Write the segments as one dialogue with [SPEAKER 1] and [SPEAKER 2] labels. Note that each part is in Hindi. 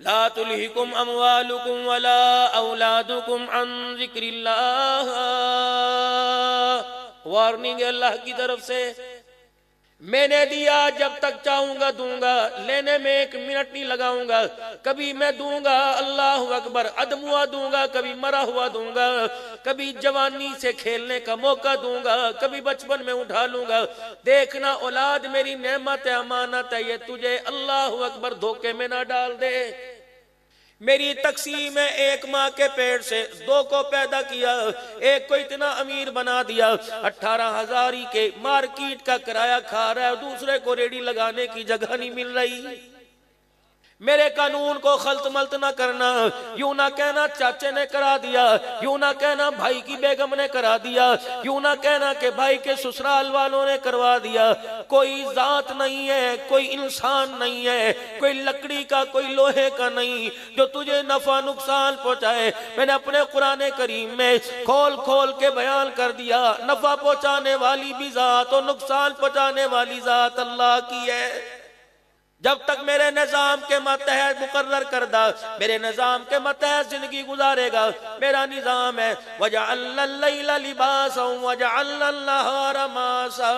[SPEAKER 1] ला तुल्हिकुम अमवालुकुम वला औलादुकुम अन जिक्रिल्लाह। वार्निंग है अल्लाह की तरफ से। मैंने दिया, जब तक चाहूंगा दूंगा, लेने में 1 मिनट नहीं लगाऊंगा। कभी मैं दूंगा अल्लाह अकबर अदम हुआ दूंगा, कभी मरा हुआ दूंगा, कभी जवानी से खेलने का मौका दूंगा, कभी बचपन में उठा लूंगा। देखना औलाद मेरी नेमत है, अमानत है, ये तुझे अल्लाह अकबर धोखे में ना डाल दे। मेरी तकसीम है, 1 माँ के पेट से 2 को पैदा किया, एक को इतना अमीर बना दिया 18,000 के मार्केट का किराया खा रहा है, दूसरे को रेडी लगाने की जगह नहीं मिल रही। मेरे कानून को खल्त मल्त ना करना। यूं ना कहना चाचे ने करा दिया, यूं ना कहना भाई की बेगम ने करा दिया, यूं ना कहना कि भाई के ससुराल वालों ने करवा दिया। कोई जात नहीं है, कोई इंसान नहीं है, कोई लकड़ी का, कोई लोहे का नहीं जो तुझे नफा नुकसान पहुंचाए। मैंने अपने कुरान करीम में खोल खोल के बयान कर दिया, नफा पहुंचाने वाली भी जात और नुकसान पहुंचाने वाली जात अल्लाह की है। जब तक मेरे निजाम के मतहत मुकर्रर करदा, मेरे निजाम के मतहत जिंदगी गुजारेगा। मेरा निजाम है वजअलना लैला लिबासा वजअलना नहारा मासा।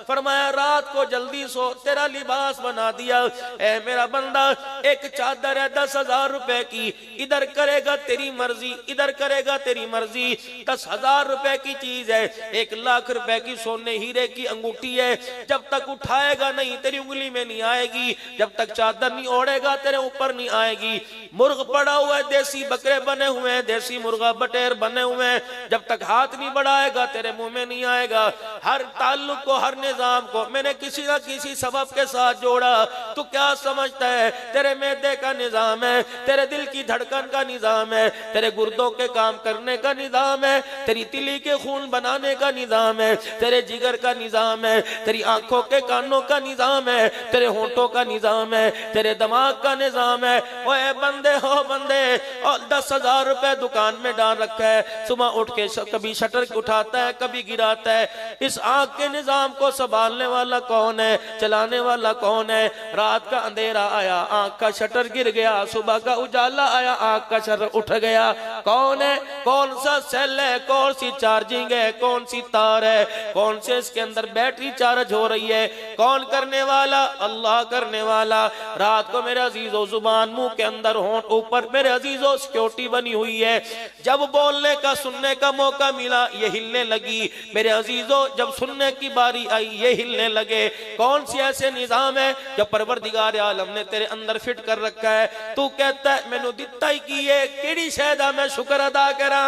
[SPEAKER 1] फरमाया रात को जल्दी सो, तेरा लिबास बना दिया। ए मेरा बंदा, एक चादर है 10,000 रुपए की, इधर करेगा तेरी मर्जी, इधर करेगा तेरी मर्जी। 10,000 रुपए की चीज है, 1,00,000 रुपए की सोने हीरे की अंगूठी है, जब तक उठाएगा नहीं तेरी उंगली में नहीं आएगी, जब तक चादर नहीं ओढ़ेगा तेरे ऊपर नहीं आएगी। मुर्ग पड़ा हुआ है, देसी बकरे बने हुए हैं, देसी मुर्गा बटेर बने हुए हैं, जब तक हाथ नहीं बढ़ाएगा तेरे मुंह में नहीं आएगा। हर ताल्लुक को, हर निजाम को मैंने किसी ना किसी सबब के साथ जोड़ा। तू क्या समझता है तेरे मैदे का निजाम है, तेरे दिल की धड़कन का निजाम है, तेरे गुर्दों के काम करने का निजाम है, तेरी तिली के खून बनाने का निजाम है, तेरे जिगर का निजाम है, तेरी आंखों के कानों का निजाम है, तेरे होंठों का निजाम है, तेरे दिमाग का निजाम है। ओए बंदे हो बंदे, और 10,000 रुपए दुकान में डाल रखा है, सुबह उठ के कभी शटर उठाता है, कभी गिराता है। इस आंख के निजाम को संभालने वाला कौन है, चलाने वाला कौन है? रात का अंधेरा आया, आंख का शटर गिर गया, सुबह का उजाला आया, आंख का शटर उठ गया। कौन है? कौन सा सेल है, कौन सी चार्जिंग है, कौन सी तार है, कौन से इसके अंदर बैटरी चार्ज हो रही है? कौन करने वाला? अल्लाह करने वाला। रात को मेरे अजीजों जुबान मुंह के अंदर होंठ ऊपर, मेरे अजीजों सिक्योरिटी बनी हुई है। जब बोलने का सुनने का मौका मिला ये हिलने लगी। मेरे अजीजों जब सुनने की बारी आई ये हिलने लगे। कौन सी ऐसे निजाम है जो परवरदिगार आलम ने तेरे अंदर फिट कर रखा है? तू कहता है मैनू दिता ही की है, केड़ी शै दा मैं शुक्र अदा करा?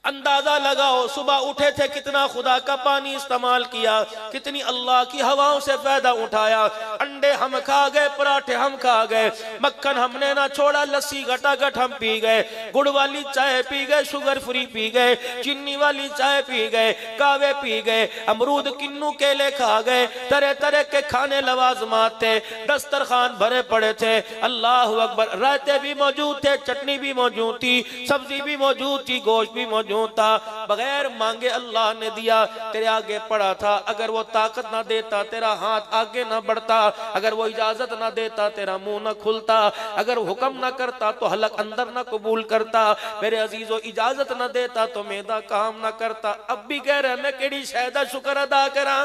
[SPEAKER 1] अंदाजा लगाओ, सुबह उठे थे कितना खुदा का पानी इस्तेमाल किया, कितनी अल्लाह की हवाओं से फायदा उठाया। अंडे हम खा गए, पराठे हम खा गए, मक्खन हमने ना छोड़ा, लस्सी घटाघट हम पी गए, गुड़ वाली चाय पी गए, शुगर फ्री पी गए, चीनी वाली चाय पी गए, कावे पी गए, अमरूद किन्नू केले खा गए, तरह तरह के खाने लवाजमात थे, दस्तरखान भरे पड़े थे। अल्लाह अकबर। रायते भी मौजूद थे, चटनी भी मौजूद थी, सब्जी भी मौजूद थी, गोश्त भी मौजूद था। बगैर मांगे अल्लाह ने दिया। तेरे आगे पड़ा था, अगर वो ताकत ना देता तेरा हाथ आगे ना बढ़ता, अगर वो इजाजत ना देता तेरा मुंह ना खुलता, अगर हुक्म ना करता तो हलक अंदर ना कबूल करता, मेरे अजीजों इजाजत ना देता तो मैदा काम ना करता। अब भी कह रहे मैं केड़ी शायदा शुक्र अदा करा।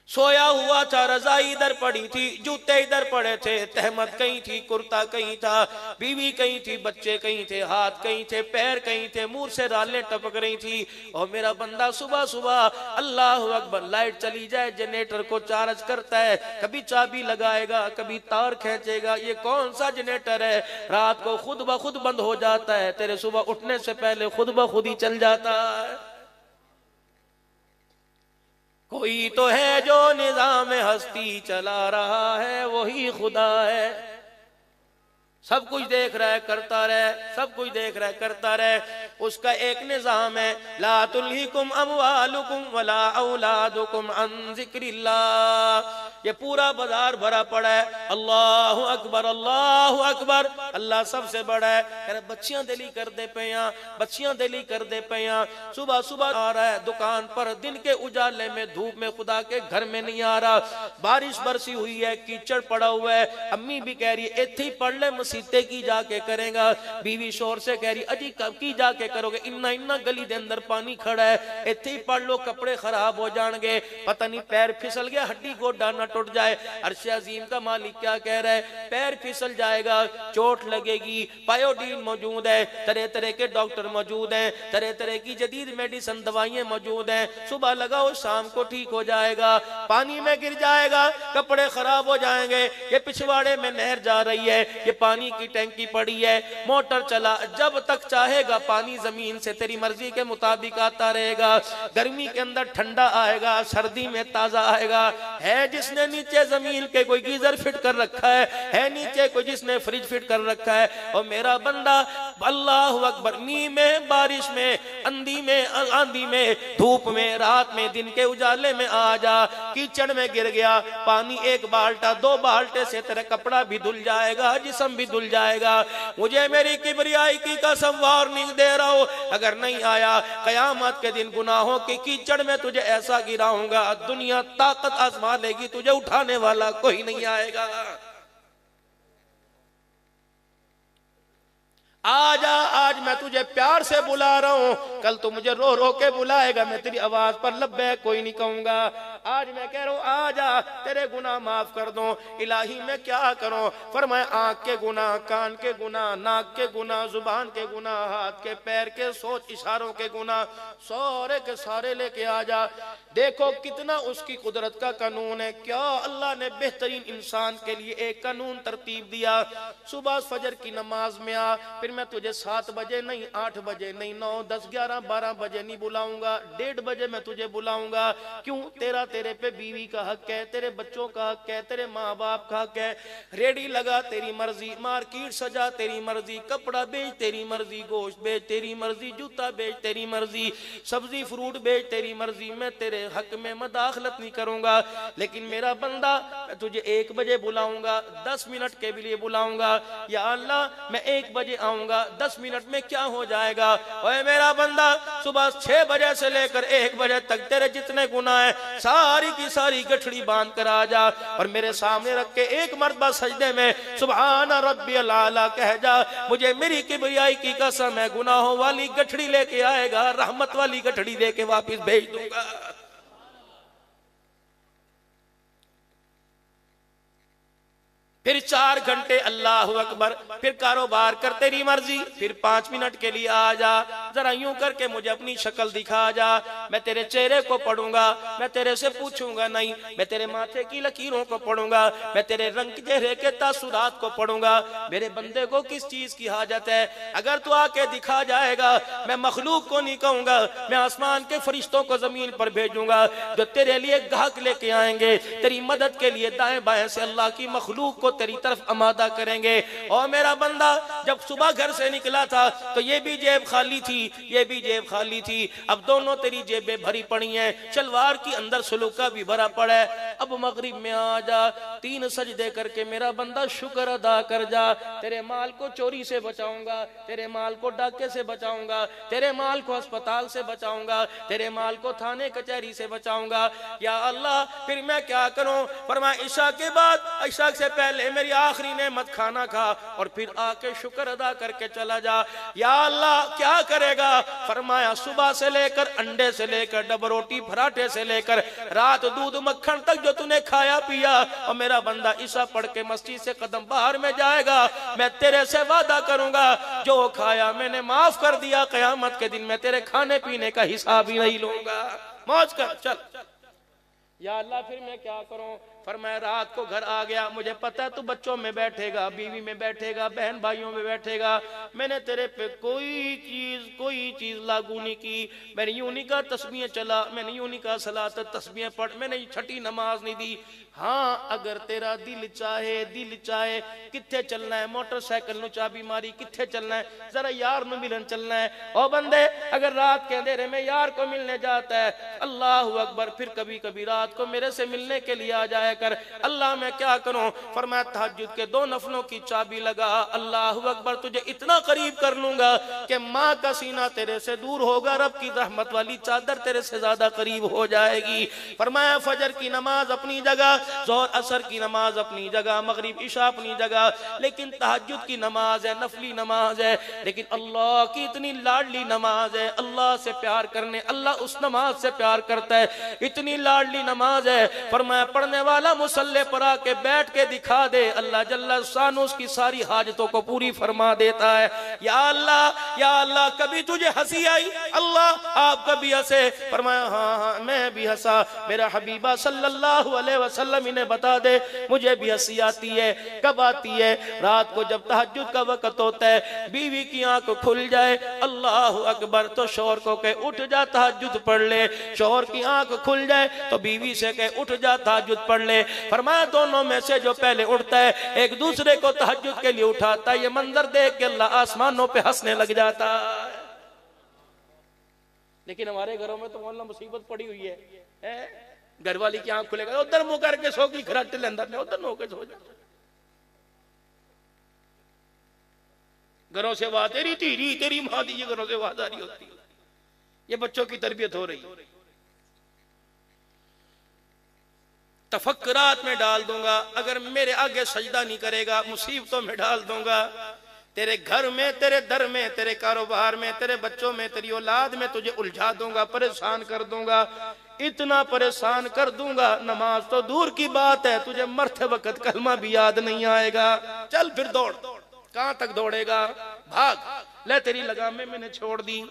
[SPEAKER 1] सोया हुआ था, रजाई इधर पड़ी थी, जूते इधर पड़े थे, तहमत कहीं थी, कुर्ता कहीं था, बीवी कहीं थी, बच्चे कहीं थे, हाथ कहीं थे, पैर कहीं थे, मुंह से रालें टपक रही थी। और मेरा बंदा सुबह सुबह अल्लाह अकबर, लाइट चली जाए जनरेटर को चार्ज करता है, कभी चाबी लगाएगा, कभी तार खींचेगा। ये कौन सा जनरेटर है? रात को खुद ब खुद बंद हो जाता है, तेरे सुबह उठने से पहले खुद ब खुद ही चल जाता है। कोई तो है जो निजाम हस्ती चला रहा है, वही खुदा है। सब कुछ देख रहा है, करता रहे, सब कुछ देख रहा है, करता रहे। उसका एक निजाम है, ला तुल्हिकुम अमवालुकुम वला औलादुकुम अन जिक्रिल्लाह। ये पूरा बाजार भरा पड़ा है, अल्लाहु अकबर, अल्लाहु अकबर, अल्लाह सबसे बड़ा है। अरे बच्चियां दिली कर दे पे, बच्चियां दिली कर दे पे। सुबह सुबह आ रहा है दुकान पर, दिन के उजाले में, धूप में, खुदा के घर में नहीं आ रहा। बारिश बरसी हुई है, कीचड़ पड़ा हुआ है। अम्मी भी कह रही है इत्थे ही पढ़ ले, मसीते की जाके करेगा। बीवी शोर से कह रही अजी कब की जाके करोगे, इन्ना इन्ना गली दे अंदर पानी खड़ा है, इत्थे ही पढ़ लो, कपड़े खराब हो जाएंगे, पता नहीं पैर फिसल गया, हड्डी गोडा ना टूट जाए। अर्श अजीम का मालिक क्या कह रहा है, पैर फिसल जाएगा, चोट लगेगी, पायोडीन मौजूद है, तरह तरह के डॉक्टर मौजूद हैं, तरह तरह की जदीद मेडिसिन दवाइयां मौजूद हैं। सुबह लगाओ, शाम को ठीक हो जाएगा। पानी में गिर जाएगा, कपड़े खराब हो जाएंगे। ये पिछवाड़े में नहर जा रही है, ये पानी की टैंकी पड़ी है, मोटर चला, जब तक चाहेगा पानी जमीन से तेरी मर्जी के मुताबिक आता रहेगा। गर्मी के अंदर ठंडा आएगा, सर्दी में ताजा आएगा। है जिसने नीचे जमीन के कोई गीजर फिट कर रखा है नीचे कोई जिसने फ्रिज फिट कर रखा है। और मेरा बंदा अल्लाहु अकबर, नी में, बारिश में, अंधी में, आंधी में, धूप में, रात में, दिन के उजाले में आ जा। कीचड़ में गिर गया, पानी एक बाल्टा, 2 बाल्टे से तेरा कपड़ा भी धुल जाएगा, जिस्म भी धुल जाएगा। मुझे मेरी किबरियाई की कसम वार्निंग दे रहा हूं, अगर नहीं आया कयामत के दिन गुनाहों के कीचड़ में तुझे ऐसा गिराऊंगा, दुनिया ताकत आजमा लेगी, तुझे उठाने वाला कोई नहीं आएगा। आजा, आज मैं तुझे प्यार से बुला रहा हूं, कल तू मुझे रो रो के बुलाएगा, मैं तेरी आवाज पर लब्बैक कोई नहीं कहूंगा। आज मैं कह रहा हूं आजा, तेरे गुनाह माफ कर दो। इलाही मैं क्या करूं, फरमाए आंख के गुनाह, कान के गुनाह, नाक के गुनाह, जुबान के गुनाह, हाथ के, पैर के, सोच इशारों के गुनाह, सारे के सारे लेके आजा। देखो कितना उसकी कुदरत का कानून है। क्या अल्लाह ने बेहतरीन इंसान के लिए एक कानून तरतीब दिया। सुबह फजर की नमाज में आ, फिर मैं तुझे 7 बजे नहीं, 8 बजे नहीं, 9, 10, 11, 12 बजे नहीं बुलाऊंगा, 1:30 बजे मैं तुझे बुलाऊंगा। क्यों? तेरे पे बीवी का हक है, तेरे बच्चों का हक है, तेरे माँ बाप का हक है। रेडी लगा तेरी मर्जी, मार्केट सजा तेरी मर्जी, कपड़ा बेच तेरी मर्जी, गोश्त बेच तेरी मर्जी, जूता बेच तेरी मर्जी, सब्जी फ्रूट बेच तेरी मर्जी। मैं तेरे हक में मदाखलत नहीं करूंगा। लेकिन मेरा बंदा, मैं तुझे 1 बजे बुलाऊंगा, 10 मिनट के लिए बुलाऊंगा। या अल्लाह मैं 1 बजे आऊंगा, 10 मिनट में क्या हो जाएगा। ओए मेरा बंदा, सुबह 6 बजे से लेकर 1 बजे तक तेरे जितने गुनाह है सारी की सारी गठड़ी बांध कर आ जा, और मेरे सामने रख के 1 मरतबा सजदे में सुभान रब्बियल आला कह जा। मुझे मेरी किबरियाई की कसम है, गुनाहों वाली गठड़ी लेके आएगा, रहमत वाली गठड़ी लेके वापस भेज दूंगा। फिर 4 घंटे अल्लाह अकबर, फिर कारोबार कर तेरी मर्जी, फिर 5 मिनट के लिए आ जा, जरा यूं करके मुझे अपनी शक्ल दिखा जा। मैं तेरे चेहरे को पढ़ूंगा, मैं तेरे से पूछूंगा नहीं, मैं तेरे माथे की लकीरों को पढ़ूंगा, मैं तेरे रंग चेहरे के तासुरात को पढ़ूंगा। मेरे बंदे को किस चीज की हाजत है, अगर तू आके दिखा जाएगा, मैं मखलूक को नहीं कहूंगा, मैं आसमान के फरिश्तों को जमीन पर भेजूंगा, जो तेरे लिए गाहक लेके आएंगे, तेरी मदद के लिए दाएं बाएं से अल्लाह की मखलूक को तेरी तरफ आमादा करेंगे। और मेरा बंदा जब सुबह घर से निकला था तो ये भी जेब खाली थी, ये भी जेब खाली थी, अब दोनों तेरी जेबें भरी पड़ी हैं, शलवार की अंदर सलूका भी भरा पड़ा है। अब मगरिब में आ जा, 3 सजदे करके मेरा बंदा शुक्र अदा कर जा। तेरे माल को चोरी से बचाऊंगा, तेरे माल को डाके से बचाऊंगा, तेरे माल को अस्पताल से बचाऊंगा, तेरे माल को थाने कचहरी से बचाऊंगा। या अल्लाह फिर मैं क्या करूं, फरमाया ईशा के बाद, ईशा से पहले मेरी आखिरी नेमत खाना खा और फिर आके शुक्र अदा करके चला जा। या अल्लाह क्या करेगा, फरमाया सुबह से लेकर अंडे से लेकर डब रोटी पराठे से लेकर रात दूध मक्खन तक जो तूने खाया पिया, और मेरा बंदा ईशा पढ़ के मस्जिद से कदम बाहर में जाएगा, मैं तेरे से वादा करूंगा जो खाया मैंने माफ कर दिया, कयामत के दिन मैं तेरे खाने पीने का हिसाब ही नहीं लूंगा। मौज कर चल। या अल्लाह फिर मैं क्या करूं, फरमाया रात को घर आ गया, मुझे पता है तू बच्चों में बैठेगा, बीवी में बैठेगा, बहन भाइयों में बैठेगा, मैंने तेरे पे कोई चीज लागू नहीं की। मैंने यूं नहीं कहा तस्बीहें चला, मैंने यूं नहीं कहा सलात तस्बीहें पढ़, मैंने छठी नमाज नहीं दी। हाँ अगर तेरा दिल चाहे किथे चलना है, मोटरसाइकिल नु चाबी मारी किथे चलना है, जरा यार नु मिलन चलना है। ओ बंदे अगर रात के अंधेरे में यार को मिलने जाता है, अल्लाह अकबर, फिर कभी कभी रात को मेरे से मिलने के लिए आ जाया कर। अल्लाह मैं क्या करूं? फरमाया तहज्जुद के 2 नफलों की चाबी लगा, अल्लाह अकबर, तुझे इतना करीब कर लूंगा कि माँ का सीना तेरे से दूर होगा, रब की रहमत वाली चादर तेरे से ज्यादा करीब हो जाएगी। फरमाया फजर की नमाज अपनी जगह, ज़ोहर असर की नमाज अपनी जगह, मगरिब इशा अपनी जगह, लेकिन तहज्जुद की नमाज है, नफली नमाज है, लेकिन अल्लाह की इतनी लाडली नमाज है। अल्लाह से प्यार करने, अल्लाह उस नमाज से प्यार करता है, इतनी लाडली नमाज है। फरमाया पढ़ने वाला मुसल्ले पर आके बैठ के दिखा दे, अल्लाह जल्ला शान उसकी सारी हाजतों को पूरी फरमा देता है। या अल्लाह कभी तुझे हंसी आई? अल्लाह आप कभी हंसे? फरमाया हाँ मैं भी हंसा, मेरा हबीबा सल्लल्लाहु अलैहि वसल्लम इन्हें बता दे मुझे भी हंसी आती है। कब आती है? रात को जब तहज्जुद का वक्त होता है, बीवी की आंख खुल जाए, अल्लाह अकबर, तो शौहर को कहे उठ जा तहज्जुद पढ़ ले। शौहर की आंख खुल जाए तो बीवी से कहे उठ जा तहज्जुद पढ़ ले। फरमाया दोनों में से जो पहले उठता है एक दूसरे को तहज्जुद के लिए उठाता है, ये मंजर देख के अल्लाह आसमानों पे हंसने लग जाता है। लेकिन हमारे घरों में तो मौला मुसीबत पड़ी हुई है। घर वाली की आंख खुलेगा, उधर मुंह करके सो की खराट अंदर ने उधर होकर सो जा। घरों से आवाज तेरी धीरी तेरी मां दी, घरों से आवाज आ रही होती है। ये बच्चों की तरबियत हो रही है। तफक्कुरात में डाल दूंगा, अगर मेरे आगे सजदा नहीं करेगा मुसीबतों में डाल दूंगा। तेरे घर में, तेरे दर में, तेरे कारोबार में, तेरे बच्चों में, तेरी औलाद में तुझे उलझा दूंगा, परेशान कर दूंगा, इतना परेशान कर दूंगा, नमाज तो दूर की बात है, तुझे मरते वक्त कलमा भी याद नहीं आएगा। चल फिर दौड़, कहां तक दौड़ेगा? भाग, ले तेरी लगामें मैंने छोड़ दी,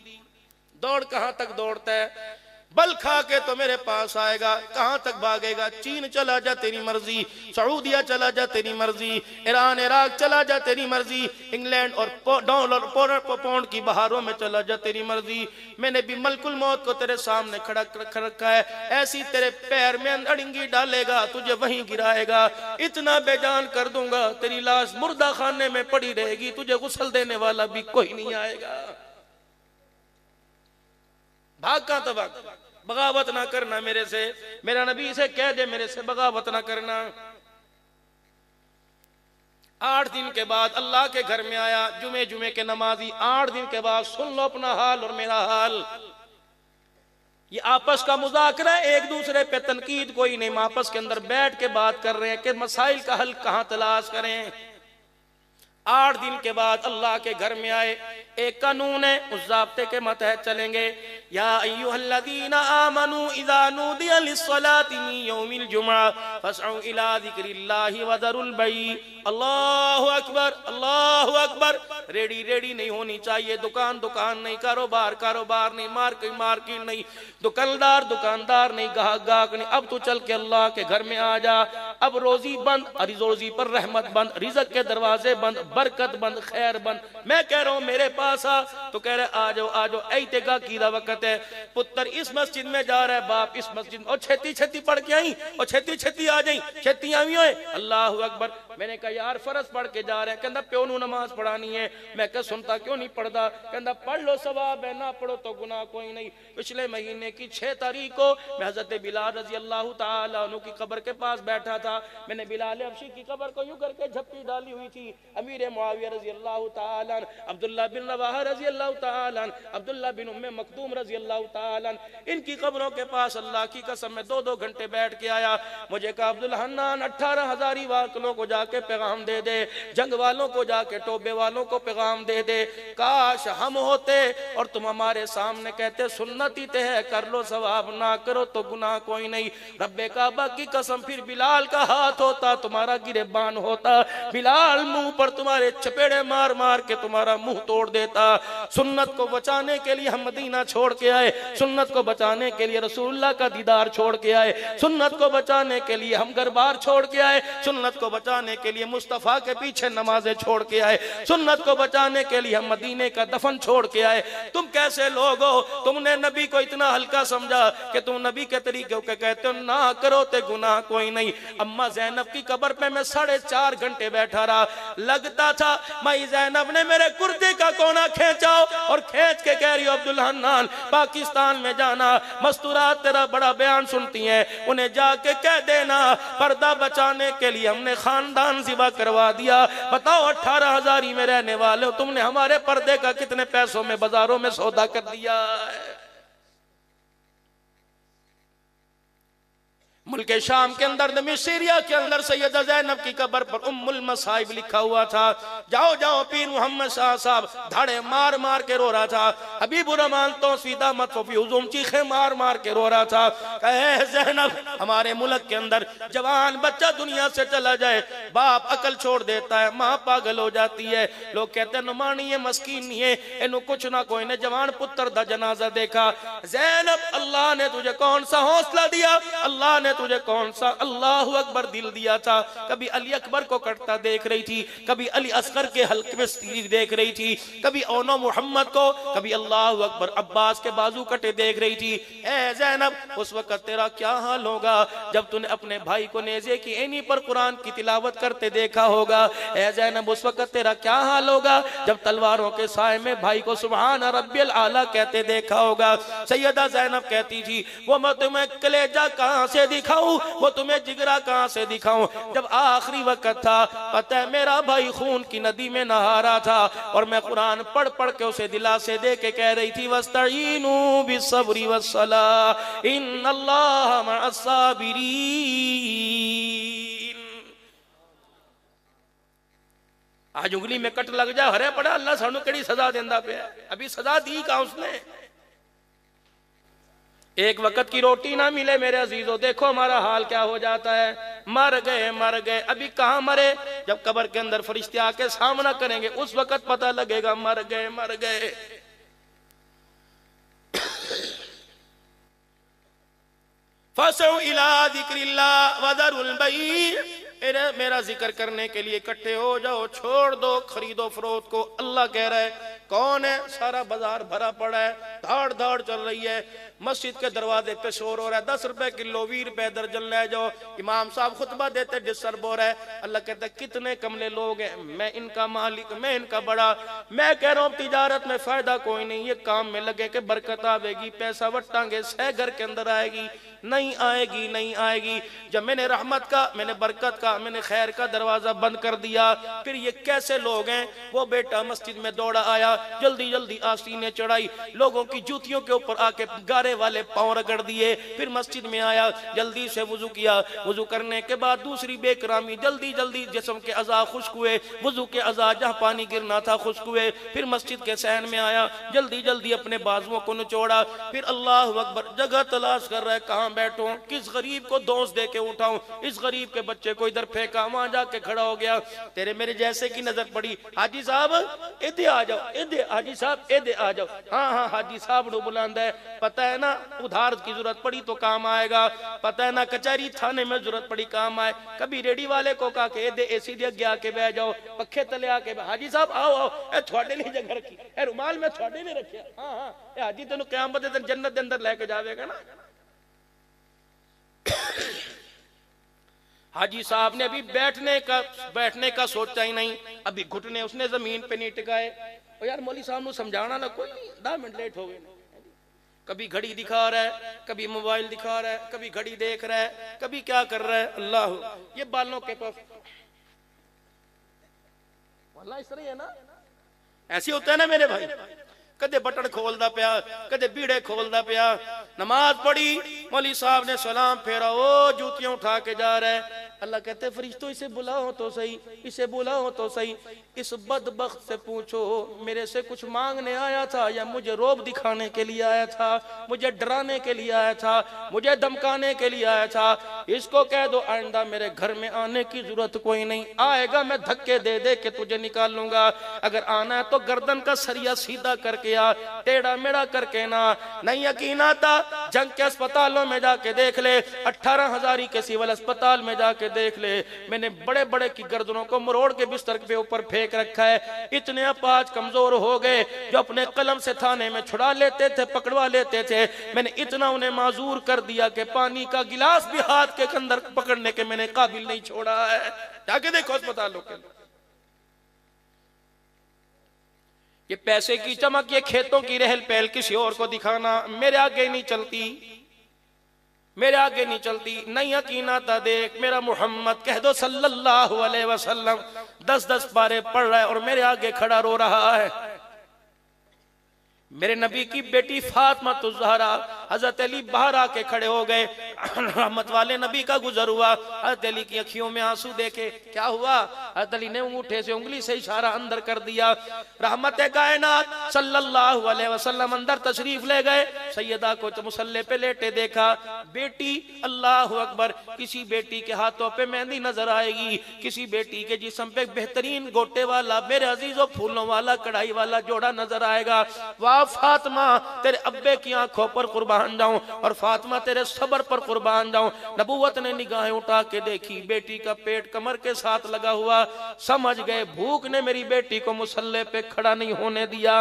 [SPEAKER 1] दौड़, कहां तक दौड़ता है? बल खा के तो मेरे पास आएगा, कहां तक भागेगा? चीन चला जा तेरी मर्जी, सऊदिया चला जा तेरी मर्जी, ईरान इराक चला जा तेरी मर्जी, इंग्लैंड और डॉलर पाउंड की बहारों में चला जा तेरी मर्जी। मैंने भी मलकुल मौत को तेरे सामने खड़ा रख रखा है, ऐसी तेरे पैर में अड़ंगी डालेगा, तुझे वहीं गिराएगा, इतना बेजान कर दूंगा, तेरी लाश मुर्दा खाने में पड़ी रहेगी, तुझे गुस्ल देने वाला भी कोई नहीं आएगा। भाग कहां तो भाग, बगावत ना करना मेरे से, मेरा नबी से कह दे मेरे से बगावत ना करना। 8 दिन के बाद अल्लाह के घर में आया, जुमे के नमाजी, 8 दिन के बाद सुन लो अपना हाल और मेरा हाल। ये आपस का मुज़ाकरा है, एक दूसरे पे तनकीद कोई नहीं, आपस के अंदर बैठ के बात कर रहे हैं कि मसाइल का हल कहां तलाश करें। 8 दिन के बाद अल्लाह के घर में आए, एक कानून है, उस ज़ाब्ते के मतहत चलेंगे। या अय्युहल्लज़ीना आमनू इज़ा नूदिया लिस्सलाति मिन यौमिल जुमअह फस्अू इला ज़िक्रिल्लाहि व ज़रुल बैअ। अल्लाहु अकबर, अल्लाहु अकबर। रेडी नहीं होनी चाहिए, दुकान नहीं, कारोबार नहीं, मार्केट नहीं, दुकानदार नहीं, गाहक नहीं। अब तू चल के अल्लाह के घर में आ जा। अब रोजी बंद, रोजी पर रहमत बंद, रिज़्क़ के दरवाजे बंद, बरकत बंद, खैर बंद। मैं कह रहा हूं मेरे पास आ, तो कह रहे आ जाओ, ऐतेका कीदा वक्त है। पुत्र इस मस्जिद में जा रहा है, बाप इस मस्जिद में, और छेती पढ़ के आई, और छेती आ जाई, छेती आई हो। अल्लाह अकबर। मैंने कहा यार फर्ज पढ़ के जा रहे हैं, कहता प्यो नू नमाज पढ़ानी है। मैं कह सुनता क्यों नहीं पढ़ता? कहता पढ़ लो सवाब है, ना पढ़ो तो गुनाह कोई नहीं। पिछले महीने की 6 तारीख को मैं हजरत बिलाल रजी अल्लाह ताला अन्हु की कब्र के पास बैठा था। मैंने बिलाल हबशी की कब्र को यूं करके झप्पी डाली हुई थी। अमीर मुआविया रजी अल्लाह ताला, अब्दुल्ला बिन रवाहा रजी अल्लाह ताला, अब्दुल्ला बिन उम्मे मखदूम रजी अल्लाह ताला, इनकी कब्रों के पास अल्लाह की कसम में 2-2 घंटे बैठ के आया। मुझे कहा अब्दुल हन्नान 18 हजारी वालों को जाके पैगाम दे दे, जंग वालों को जाके टोबे वालों को पैगाम दे दे। काश हम होते और तुम हमारे सामने कहते सुन्नत ही है, कर लो सवाब, ना करो तो गुनाह कोई नहीं। रब्बे काबा की कसम, फिर बिलाल का हाथ होता तुम्हारा गिरेबान होता, बिलाल मुंह पर तुम्हारे चपेड़े मार मार के तुम्हारा मुंह तोड़ देता। सुन्नत को बचाने के लिए हम मदीना छोड़ के आए, सुन्नत को बचाने के लिए रसूलुल्लाह का दीदार छोड़ के आए, सुन्नत को बचाने के लिए हम घरबार छोड़ के आए, सुन्नत को बचाने के लिए मुस्तफा के पीछे नमाजें छोड़ के आए, सुन्नत को बचाने के लिए हम मदीने का दफन छोड़ के आए। तुम कैसे लोग हो? तुमने नबी को इतना हल्का समझा कि तुम नबी के तरीके के कहते हो ना करो ते गुनाह कोई नहीं। अम्मा ज़ैनब की कब्र पे मैं 4.5 घंटे बैठा रहा, लगता था माई ज़ैनब ने मेरे कुर्ते का कोना खींचा और खींच के कह रही हो अब्दुल हन्नान पाकिस्तान में जाना, मस्तूरात तेरा बड़ा बयान सुनती हैं, उन्हें जाके कह देना पर्दा बचाने के लिए हमने खानदान ज़िबा करवा दिया। बताओ 18,000 ही में रहने वाले हो, तुमने हमारे पर्दे का कितने पैसों में बाजारों में सौदा कर दिया है। मुल्क शाम के अंदर दमिश्क सीरिया के अंदर सैयदा ज़ैनब की कब्र पर उम्मुल मसाइब लिखा हुआ था। जाओ जाओ पीर मोहम्मद शाह साहब धाड़े मार मार के रो रहा था, हबीबुर रहमान तो सीधा मत हुजूम चीखे मार मार के रो रहा था। कहे ज़ैनब हमारे मुल्क के अंदर जवान बच्चा दुनिया से चला जाए, बाप अकल छोड़ देता है, माँ पागल हो जाती है, लोग कहते हैं नुमानी है मस्कीन नहीं है, इन्हों कुछ ना कोई ने जवान पुत्र दा जनाजा देखा। ज़ैनब अल्लाह ने तुझे कौन सा हौसला दिया, अल्लाह ने तुझे कौन सा अल्लाहु अकबर दिल दिया था? कभी अली अकबर को कटता देख रही थी, कभी अली असगर के हल्के में तीर देख रही थी, कभी ओनो मोहम्मद को, कभी अल्लाहु अकबर अब्बास के बाजू कटे देख रही थी। ए ज़ैनब उस वक्त तेरा क्या हाल होगा जब तूने अपने भाई को नेज़े की एनी पर कुरान की तिलावत करते देखा होगा। ए ज़ैनब उस वक्त तेरा क्या हाल होगा जब तलवारों के साए में भाई को सुभान रब्बिल आला कहते देखा होगा। सैयदा ज़ैनब कहती थी वो मैं तुम्हें कलेजा कहां से दिखाऊं, वो तुम्हें जिगरा कहां से दिखाऊं। जब आखिरी वक्त था, पता है मेरा भाई खून की नदी में नहा रहा था और मैं कुरान पढ़ पढ़ के उसे दिलासे दे के कह रही थी वस्तईनु बिस्सब्रि वस्सलाह इन्नल्लाह मअस साबिरीन। आज उंगली में कट लग जा हरे पड़ा अल्लाह सानू केड़ी सजा देंदा पे, अभी सजा दी का उसने। एक वक्त की रोटी ना मिले मेरे अजीजों, देखो हमारा हाल क्या हो जाता है। मर गए, अभी कहां मरे? जब कब्र के अंदर फरिश्ते आके सामना करेंगे उस वक्त पता लगेगा मर गए। फसउ इला ज़िक्रिल्लाह वज़रुल बैअ, मेरा जिक्र करने के लिए इकट्ठे हो जाओ, छोड़ दो खरीदो फरोख्त को। अल्लाह कह रहा है कौन है? सारा बाजार भरा पड़ा है, धाड़ धाड़ चल रही है, मस्जिद के दरवाजे पे शोर हो रहा है, 10 रुपए किलो 20 रुपए दर्जन ले जाओ, इमाम साहब खुतबा देते डिस्टर्ब हो रहा है। अल्लाह कहता है कितने कमले लोग हैं, मैं इनका मालिक, मैं इनका बड़ा। मैं कह रहा हूँ तिजारत में फायदा कोई नहीं, ये काम में लगे कि बरकत आवेगी, पैसा वटांगे सह घर के अंदर आएगी, नहीं आएगी। जब मैंने रहमत का, मैंने बरकत का, मैंने खैर का दरवाजा बंद कर दिया, फिर ये कैसे लोग हैं? वो बेटा मस्जिद में दौड़ा आया, जल्दी जल्दी आस्तीनें चढ़ाई, लोगों की जूतियों के ऊपर आके गारे वाले पांव रगड़ दिए, फिर मस्जिद में आया, जल्दी से वुजू किया, वुजू करने के बाद दूसरी बेकरामी, जल्दी जल्दी जिस्म के अज़ा खुश्क हुए, वुजू के अज़ा जहाँ पानी गिरना था खुश्क हुए, फिर मस्जिद के सहन में आया, जल्दी जल्दी अपने बाजुओं को निचोड़ा, फिर अल्लाह अकबर जगह तलाश कर रहा है कहाँ बैठूं, किस गरीब को दोस्त दे के उठाऊं, इस गरीब के बच्चे को इधर फेंका, वहां जाके खड़ा हो गया, तेरे मेरे जैसे की नजर पड़ी, हाजी साहब इधर आ जाओ, इधर हाजी साहब इधर आ जाओ। हाँ हाजी साहब नो बुलांदा है, पता है ना उधार की जरूरत पड़ी तो काम आएगा, पता है ना कचहरी थाने में जरूरत पड़ी काम आए। कभी रेडी वाले को कहा कि दे एसी दे आगे आके बह जाओ, पखे तले आके हाजी साहब आओ ए थोड़े लिए जगह रखी ए रुमाल में थोड़े लिए रखिया। हाँ ए हाजी तेन क़यामत दे दिन जन्नत के अंदर लेके जावेगा ना। हाजी साहब ने अभी बैठने का सोचा ही नहीं, अभी घुटने उसने जमीन पे नहीं टिकाए। और यार मौली साहब ने समझाना ना, कोई 10 मिनट लेट हो गए। कभी घड़ी दिखा रहा है, कभी मोबाइल दिखा रहा है, कभी घड़ी देख रहा है, कभी क्या कर रहा है। अल्लाह, ये बालों के पास वाला इस तरह है ना, ऐसे होता है ना मेरे भाई, कदे बटन खोलदा पिया, कदे बीड़े खोलदा पिया। नमाज पढ़ी, मौली साहब ने सलाम फेरा, वो जूतियां उठा के जा रहा है। अल्लाह कहते फरिश्तों इसे बुलाओ तो सही, इसे बुलाओ तो सही, इस बदबख्त से पूछो मेरे से कुछ मांगने आया था या मुझे रोब दिखाने के लिए आया था, मुझे डराने के लिए आया था, मुझे धमकाने के लिए आया था। इसको कह दो आइंदा मेरे घर में आने की जरूरत कोई नहीं, आएगा मैं धक्के दे दे के तुझे निकाल लूंगा। अगर आना है तो गर्दन का सरिया सीधा करके आ, टेढ़ा मेढ़ा करके ना। नहीं यकीन आता, जंग के अस्पतालों में जाके देख ले, 18,000 के सिविल अस्पताल में जाके देख ले, मैंने बड़े बड़े की गर्दनों को मरोड़ के बिस्तर के ऊपर फेंक रखा है। इतने अपाज कमजोर हो गए जो अपने कलम से थाने में छुड़ा लेते थे, पकड़वा लेते थे। मैंने इतना उन्हें माजूर कर दिया कि पानी का गिलास भी हाथ के अंदर पकड़ने के मैंने काबिल नहीं छोड़ा है। जाके देखो अस्पतालों के। ये पैसे की चमक, ये खेतों की रहल पहल किसी और को दिखाना मेरे आगे नहीं चलती, मेरे आगे नहीं चलती। नहीं यकीन आता, देख मेरा मोहम्मद कह दो सल्लल्लाहु अलैहि वसल्लम 10-10 पारे पढ़ रहा है और मेरे आगे खड़ा रो रहा है। मेरे नबी की बेटी फातिमा ज़हरा, हजरत अली बाहर आके खड़े हो गए। रहमत वाले नबी का गुजर हुआ, हजरत अली की अखियों में आंसू देखे। क्या हुआ? हजरत अली ने अंगूठे से उंगली से इशारा अंदर कर दिया। रहमत कायनात सल्लल्लाहु अलैहि वसल्लम अंदर तशरीफ ले गए। सैयदा को तो मुसल्ले पे लेटे देखा। बेटी, अल्लाह अकबर, किसी बेटी के हाथों पे मेहंदी नजर आएगी, किसी बेटी के जिस्म पे बेहतरीन गोटे वाला, मेरे अजीजों फूलों वाला, कढ़ाई वाला जोड़ा नजर आएगा। वाह फातिमा, तेरे अब्बे की आंखों पर कुर्बान जाऊं और फातिमा तेरे सब्र पर कुर्बान जाऊं। नबूवत ने निगाहें उठा के देखी, बेटी का पेट कमर के साथ लगा हुआ। समझ गए भूख ने मेरी बेटी को मुसल्ले पे खड़ा नहीं होने दिया।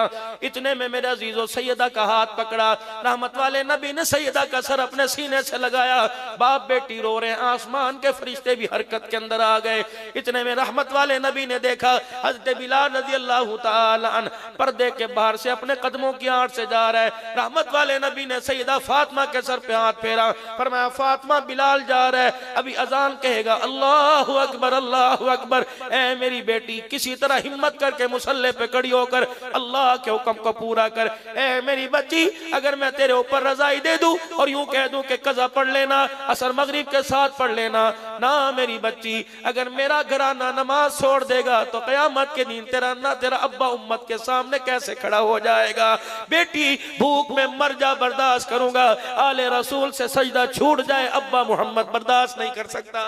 [SPEAKER 1] इतने में मेरे अजीजों सैयदा का हाथ पकड़ा। रहमत वाले नबी ने सैयदा का सर अपने सीने से लगाया। बाप बेटी रो रहे हैं, आसमान के फरिश्ते भी हरकत के अंदर आ गए। इतने में रहमत वाले नबी ने देखा हज़रत बिलाल रज़ी अल्लाह तआला अन्हु पर्दे के बाहर से अपने कदमों की आड़ से जा रहा है। रहमत वाले नबी ने सैयदा फातिमा के सर पे हाथ फेरा, फरमाया फातिमा बिलाल जा रहा है, अभी अजान कहेगा, अल्लाहु अकबर अल्लाहु अकबर। ए मेरी बेटी, किसी तरह हिम्मत करके मुसल्ले पे खड़ी होकर अल्लाह के हुक्म को पूरा कर। ए मेरी बच्ची, अगर मैं तेरे ऊपर रजाई दे दूं और यूं कह दूं कि कज़ा पढ़ लेना, असर मगरिब के साथ पढ़ लेना, ना मेरी बच्ची, अगर मेरा घराना नमाज छोड़ देगा तो कयामत के दिन तेरा ना तेरा अब्बा उम्मत के सामने कैसे खड़ा हो जाएगा। बेटी, भूख में मर जा, बर्दाश्त करूंगा, आले रसूल से सजदा छूट जाए, अब्बा मोहम्मद बर्दाश्त नहीं कर सकता।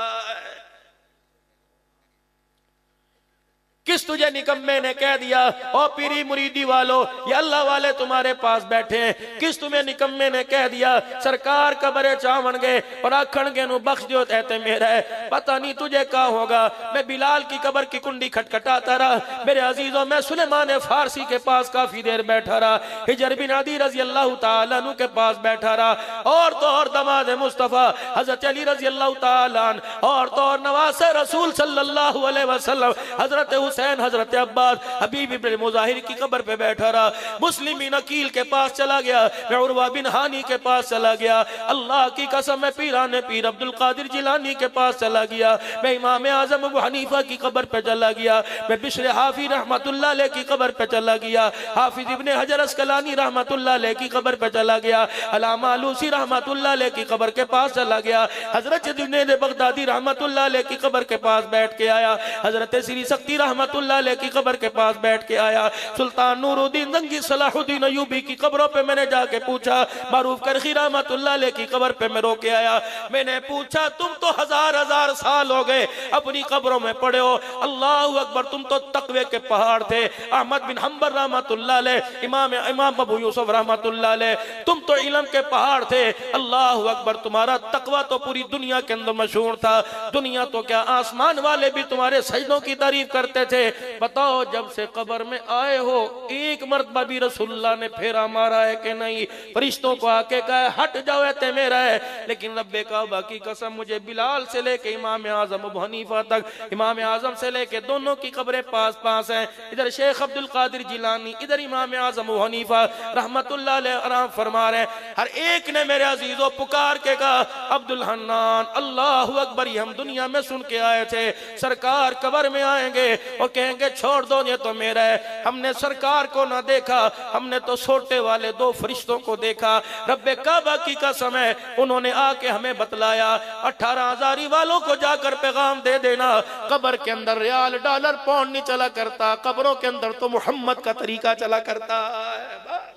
[SPEAKER 1] किस तुझे निकम्मे ने कह दिया? ओ पीरी मुरीदी वालों, ये अल्लाह वाले तुम्हारे पास बैठे हैं, किस तुम्हें निकम्मे ने कह दिया सरकार कबरे चावन गए और आखण के नु बख्श जो कहते मेरा है। पता नहीं तुझे क्या होगा। मैं बिलाल की कबर की कुंडी खटखटाता रहा। मेरे अजीजों, मैं सुलेमान फारसी के पास काफी देर बैठा रहा, हिजर बिन अदी रजी अल्लाह तआला अन्हु के पास बैठा रहा, और तो और दमाद मुस्तफा हजरत अली रजी अल्लाह तआला अन्हु, और तो और नवासे रसूल सल्लल्लाहु अलैहि वसल्लम हजरत हुसैन, हजरत अब्बास, हबीब इब्न मुजाहिर की कब्र पे बैठा रहा। मुस्लिम बिन अकील के पास चला गया, मैं उर्वा बिन हानी के पास चला गया। अल्लाह की कसम, मैं पीराने पीर अब्दुल कादिर जिलानी के पास चला गया। मैं इमाम आजम अबू हनीफा की कब्र पे चला गया। मैं बिश्र हाफी रहमतुल्लाह अलैह की कब्र पे चला गया। हाफिज इब्ने हजर अस्कलानी रहमतुल्लाह अलैह की कब्र पे चला गया। अल्लामा आलूसी रहमतुल्लाह अलैह की कब्र के पास चला गया। हजरत जुनैद बगदादी रहमतुल्लाह अलैह की कब्र के पास बैठ के आया। हजरत श्री शक्ति रहमतुल्लाह अलैह की कब्र के पास बैठ के आया। सुल्तान नूरुद्दीन जंगी सलाहुद्दीन अयूबी की कब्रों पे मैंने जाके पूछा। मारूफ करखी रहमतुल्लाह अलैह की कब्र पे मैं रोके आया। मैंने पूछा, तुम तो हजार हजार साल हो गए अपनी कब्रों में पड़े हो, अल्लाह अकबर, तुम तो तकवे के पहाड़ थे। अहमद बिन हम्बल रहमतुल्लाह अलैह, इमाम अबू यूसुफ रहमतुल्लाह अलैह, तुम तो इल्म के पहाड़ थे। अल्लाह अकबर, तुम्हारा तकवा तो पूरी दुनिया के अंदर मशहूर था। दुनिया तो क्या, आसमान वाले भी तुम्हारे सजदों की तारीफ करते थे। बताओ, जब से कब्र में आए हो एक मर्तबा भी रसूलुल्लाह ने फेरा मारा है कि नहीं? फरिश्तों को आके कहा हट जाओ, ऐते मेरा है। लेकिन रब्बे काबा की कसम, मुझे बिलाल से लेके इमाम आजम अबू हनीफा तक, इमाम आजम से लेके दोनों की कब्रें पास पास हैं। इधर शेख अब्दुल कादिर जिलानी, इधर इमाम आजम अबू हनीफा रहमतुल्लाह अलैह आराम फरमा रहे हैं। हर एक ने मेरे अजीजों पुकार के कहा, अब्दुल हन्नान, अल्लाह अकबर, हम दुनिया में सुन के आए थे सरकार कब्र में आएंगे और कहेंगे छोड़ दो, ये तो मेरा है। हमने सरकार को ना देखा, हमने तो सोटे वाले दो फरिश्तों को देखा। रब्बे काबा की कसम है, उन्होंने आके हमें बतलाया 18,000 वालों को जाकर पैगाम दे देना, कब्र के अंदर रियाल डॉलर पाउंड नहीं चला करता, कब्रों के अंदर तो मोहम्मद का तरीका चला करता है।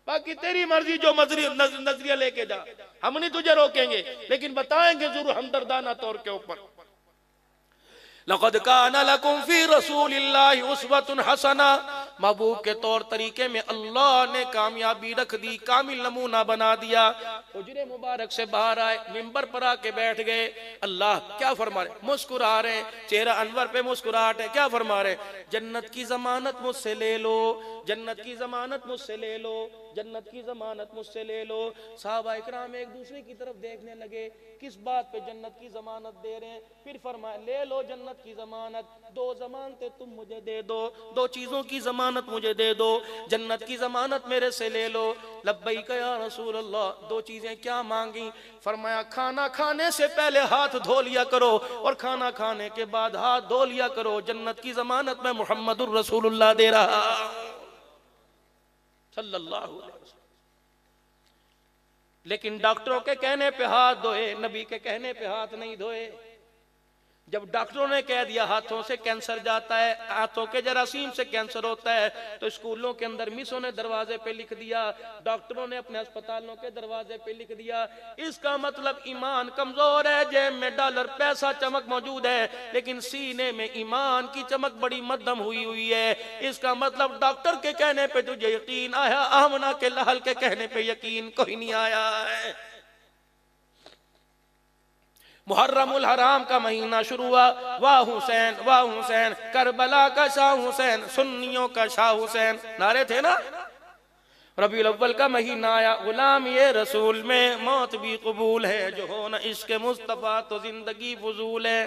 [SPEAKER 1] बाकी तेरी मर्जी, जो नजरिया लेके जा, हम नहीं तुझे रोकेंगे, लेकिन बताएंगे जरूर हमदर्दाना तौर के ऊपर। लक़द काना लकुम फी रसूलिल्लाहि उस्वतुन हसना, महबूब के तौर तरीके में अल्लाह ने कामयाबी रख दी, कामिल नमूना बना दिया। हुजरे मुबारक से बाहर आए, मिंबर पर आके बैठ गए। अल्लाह क्या फरमा रहे? मुस्कुरा रहे, चेहरा अनवर पे मुस्कुराहट है। क्या फरमा रहे? जन्नत की जमानत मुझसे ले लो, जन्नत की जमानत मुझसे ले लो, जन्नत की जमानत मुझसे ले लो। सहाबा इकराम एक दूसरे की तरफ देखने लगे, किस बात पे जन्नत की जमानत दे रहे हैं। फिर फरमाया ले लो जन्नत की जमानत, दो जमानतें तुम मुझे दे दो, दो चीजों की जमानत मुझे दे दो, जन्नत की जमानत मेरे से ले लो। लब्बैक या रसूल अल्लाह, दो चीजें क्या मांगी? फरमाया खाना खाने से पहले हाथ धो लिया करो और खाना खाने के बाद हाथ धो लिया करो, जन्नत की जमानत में मुहम्मदुर रसूलुल्लाह दे रहा सल्लल्लाहु अलैहि वसल्लम। लेकिन डॉक्टरों के कहने पे हाथ धोए, नबी के कहने पे हाथ नहीं धोए। जब डॉक्टरों ने कह दिया हाथों से कैंसर जाता है, हाथों के जरासीम से कैंसर होता है, तो स्कूलों के अंदर मिसों ने दरवाजे पे लिख दिया, डॉक्टरों ने अपने अस्पतालों के दरवाजे पे लिख दिया, इसका मतलब ईमान कमजोर है, जेब में डॉलर पैसा चमक मौजूद है लेकिन सीने में ईमान की चमक बड़ी मध्यम हुई हुई है। इसका मतलब डॉक्टर के कहने पे तुझे यकीन आया, आमना के लहल के कहने पे यकीन कोई नहीं आया है। मुहर्रमुल हराम का महीना शुरू हुआ, वाह हुसैन वाह हुसैन, करबला का शाह हुसैन, सुन्नियों का शाह हुसैन, नारे थे ना। रबीउल अव्वल का महीना आया, गुलाम ये रसूल में मौत भी कबूल है, जो हो न इश्क मुस्तफा तो जिंदगी फजूल है।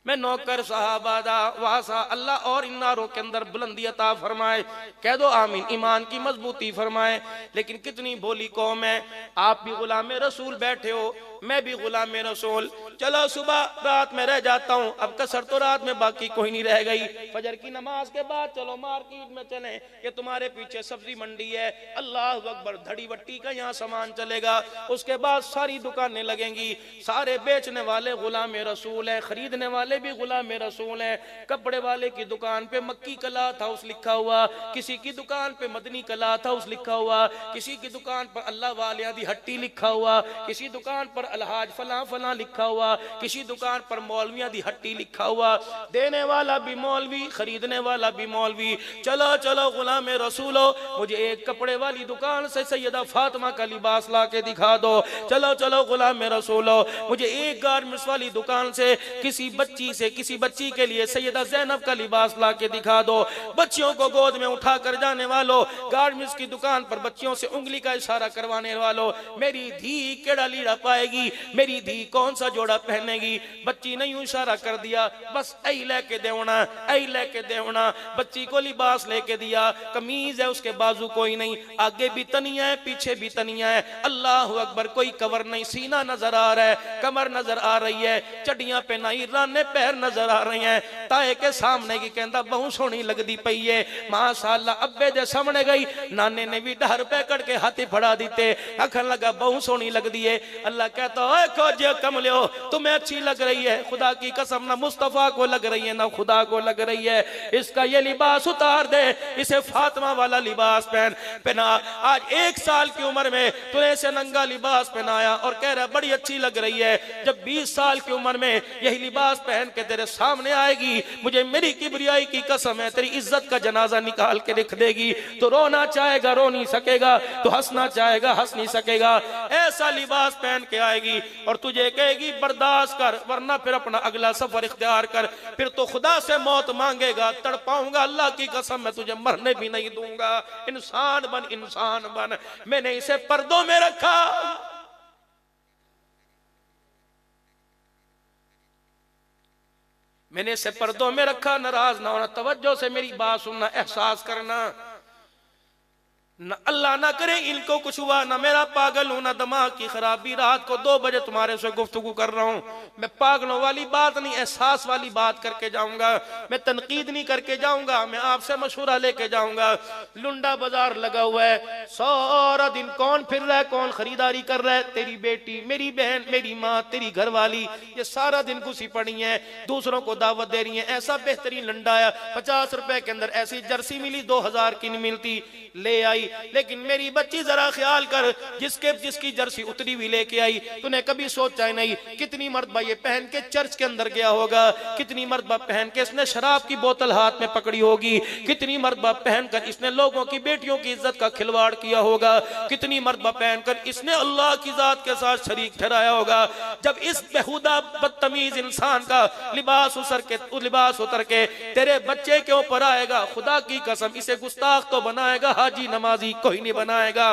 [SPEAKER 1] मैं नौकर सहाबादा वासा, अल्लाह और इन नारों के अंदर बुलंदी अता फरमाए, कह दो आमीन, ईमान की मजबूती फरमाए। लेकिन कितनी भोली कौम है, आप भी गुलाम रसूल बैठे हो, मैं भी गुलाम रसूल, चलो सुबह रात में रह जाता हूँ, अब कसर तो रात में बाकी कोई नहीं रह गई। फजर की नमाज के बाद चलो मार्केट में चले, ये तुम्हारे पीछे सब्जी मंडी है, अल्लाह अकबर, धड़ी वट्टी का यहाँ सामान चलेगा, उसके बाद सारी दुकानें लगेंगी, सारे बेचने वाले गुलाम रसूल है, खरीदने वाले भी गुलाम रसूल है। कपड़े वाले की दुकान पे मक्की क्लॉथ हाउस लिखा हुआ, किसी की दुकान पे मदनी क्लॉथ हाउस लिखा हुआ, किसी की दुकान पर अल्लाह वालिया दी हट्टी लिखा हुआ, किसी दुकान पर अलहाज फला फला लिखा हुआ, किसी दुकान पर मौलविया दी हट्टी लिखा हुआ। देने वाला भी मौलवी, खरीदने वाला भी मौलवी। चलो चलो गुलाम रसूलो, मुझे एक कपड़े वाली दुकान से सैयदा फातिमा का लिबास ला के दिखा दो। चलो चलो गुलाम रसूलो, मुझे एक गारमेंट्स वाली दुकान से किसी बच्ची से, किसी बच्ची के लिए सैयदा ज़ैनब का लिबास ला के दिखा दो। बच्चियों को गोद में उठा कर जाने वालों, गारमेंट्स की दुकान पर बच्चियों से उंगली का इशारा करवाने वालों, मेरी धी केड़ा लीड़ा पाएगी, मेरी धी कौन सा जोड़ा पहनेगी। बच्ची ने यूं इशारा कर दिया, बस ऐ लेके देवना, ऐ लेके देवना। बच्ची को लिबास लेके दिया, कमीज है उसके बाजू कोई नहीं, आगे भी तनिया है पीछे भी तनिया है, अल्लाह अकबर, कोई कवर नहीं, सीना नजर आ रहा है, कमर नजर आ रही है, चड्डियां पहनाई, राने पैर नजर आ रहे हैं। ताए के सामने की कहता बहुत सोहनी लगती पई है, माशाअल्लाह। अब्बे दे सामने गई, नाने ने भी 10 रुपए कट के हाथी फड़ा दीते, आखन लगा बहुत सोहनी लगती है। अल्लाह कहता है खोजे कमलियो, तुम्हें अच्छी लग रही है, खुदा की कसम ना मुस्तफा को लग रही है ना खुदा को लग रही है, इसका ये लिबास उतार दे, इसे फातिमा वाला लिबास पहना। आज 1 साल की उम्र में तूने इसे नंगा लिबास पहनाया और कह रहा बड़ी अच्छी लग रही है। जब 20 साल की उम्र में यही लिबास पहन के तेरे सामने आएगी, मुझे मेरी किबरियाई की कसम है, तेरी इज्जत का जनाजा निकाल के रख देगी। तो रोना चाहेगा रो नहीं सकेगा, तो हंसना चाहेगा हंस नहीं सकेगा। ऐसा लिबास पहन के आएगी और तुझे कहेगी बर्दाश्त कर, वरना फिर अपना अगला सफर इख्तियार कर। फिर तो खुदा से मौत मांगेगा, तड़पाऊंगा, अल्लाह की कसम मैं तुझे मरने भी नहीं दूंगा। इंसान बन, इंसान बन, मैंने इसे पर्दों में रखा। मैंने इसे पर्दों में रखा, नाराज ना होना, तवज्जो से मेरी बात सुनना, एहसास करना। न अल्लाह ना करे इनको कुछ हुआ, ना मेरा पागल हूं, ना दिमाग की खराबी। रात को 2 बजे तुम्हारे से गुफ्तगू कर रहा हूं, मैं पागलों वाली बात नहीं, एहसास वाली बात करके जाऊंगा। मैं तनकीद नहीं करके जाऊंगा, मैं आपसे मशवरा लेके जाऊंगा। लुंडा बाजार लगा हुआ है, सारा दिन कौन फिर रहा है, कौन खरीदारी कर रहा है, तेरी बेटी, मेरी बहन, मेरी माँ, तेरी घरवाली, ये सारा दिन घुसी पड़ी है, दूसरों को दावत दे रही है। ऐसा बेहतरीन लंडा आया, 50 रुपए के अंदर ऐसी जर्सी मिली, 2000 की नहीं मिलती, ले आई। आई, लेकिन मेरी बच्ची जरा ख्याल कर, जिसकी जर्सी उतरी हुई लेके आई, तूने कभी सोचा ही नहीं कितनी मर्तबा ये पहन के चर्च के अंदर गया होगा, कितनी मर्तबा पहन के इसने शराब की बोतल हाथ में पकड़ी होगी, कितनी मर्तबा पहनकर इसने लोगों की बेटियों की इज्जत का खिलवाड़ किया होगा, कितनी मर्तबा पहनकर इसने अल्लाह की जात के साथ शरीक ठहराया होगा। जब इस बेहुदा बदतमीज इंसान का लिबास उतर के तेरे बच्चे के ऊपर आएगा, खुदा की कसम इसे गुस्ताख तो बनाएगा, हाजी नमाजी कोई नहीं बनाएगा।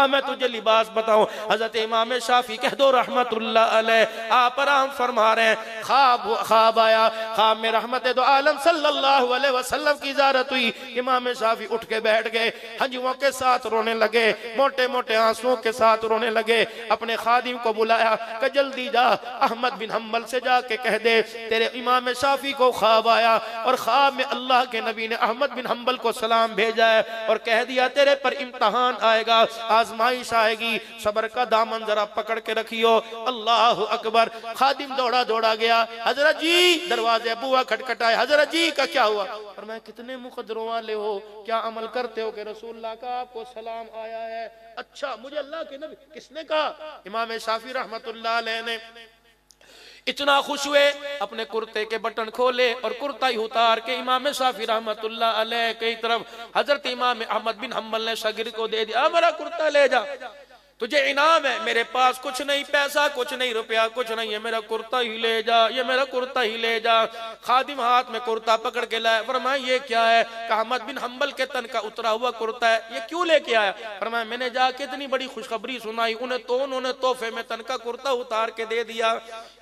[SPEAKER 1] मैं तुझे लिबास बताऊं, हजरत इमाम शाफी कह दो रहमतुल्लाह अलैह, आप आराम फरमा रहे हैं, ख्वाब आया, ख्वाब में रहमत दो आलम सल्लल्लाहु अलैहि वसल्लम की ज़ियारत हुई। इमाम शाफी उठ के बैठ गए, हंजुओं के साथ रोने लगे, मोटे मोटे आंसुओं के साथ रोने लगे। अपने खादिम को बुलाया कि जल्दी जा अहमद बिन हम्बल से जाके कह दे तेरे इमाम शाफी को ख्वाब आया, और ख्वाब में अल्लाह के नबी ने अहमद बिन हम्बल को सलाम भेजा है और कह दिया तेरे पर इम्तहान आएगा, आजमाइश आएगी, सब्र का दामन जरा पकड़ के रखियो। अल्लाह अकबर। खादिम दौड़ा दौड़ा गया, हजरत जी दरवाजे बुआ खटखटाए, हजरत जी का क्या हुआ? और मैं कितने मुकद्दरों वाले हो, क्या अमल करते हो कि रसूलुल्लाह का आपको सलाम आया है? अच्छा, मुझे अल्लाह के नबी किसने कहा? इमाम शाफी रहमतुल्लाह अलैह ने इतना खुश हुए, अपने कुर्ते के बटन खोले और कुर्ता ही उतार के इमाम शाफी रहमतुल्लाह अलैह की तरफ हजरत इमाम अहमद बिन हम्बल ने शागिर्द को दे दिया, मेरा कुर्ता ले जा, तुझे इनाम है, मेरे पास कुछ नहीं, पैसा कुछ नहीं, रुपया कुछ नहीं है, मेरा कुर्ता ही ले जा, ये मेरा कुर्ता ही ले जा। खादिम हाथ में कुर्ता पकड़ के लाया, फरमाया ये क्या है? अहमद बिन हम्बल के तन का उतरा हुआ कुर्ता है, ये क्यों लेके आया? फरमाया मैंने जाके इतनी बड़ी खुशखबरी सुनाई, उन्होंने तोहफे में तन का कुर्ता उतार के दे दिया।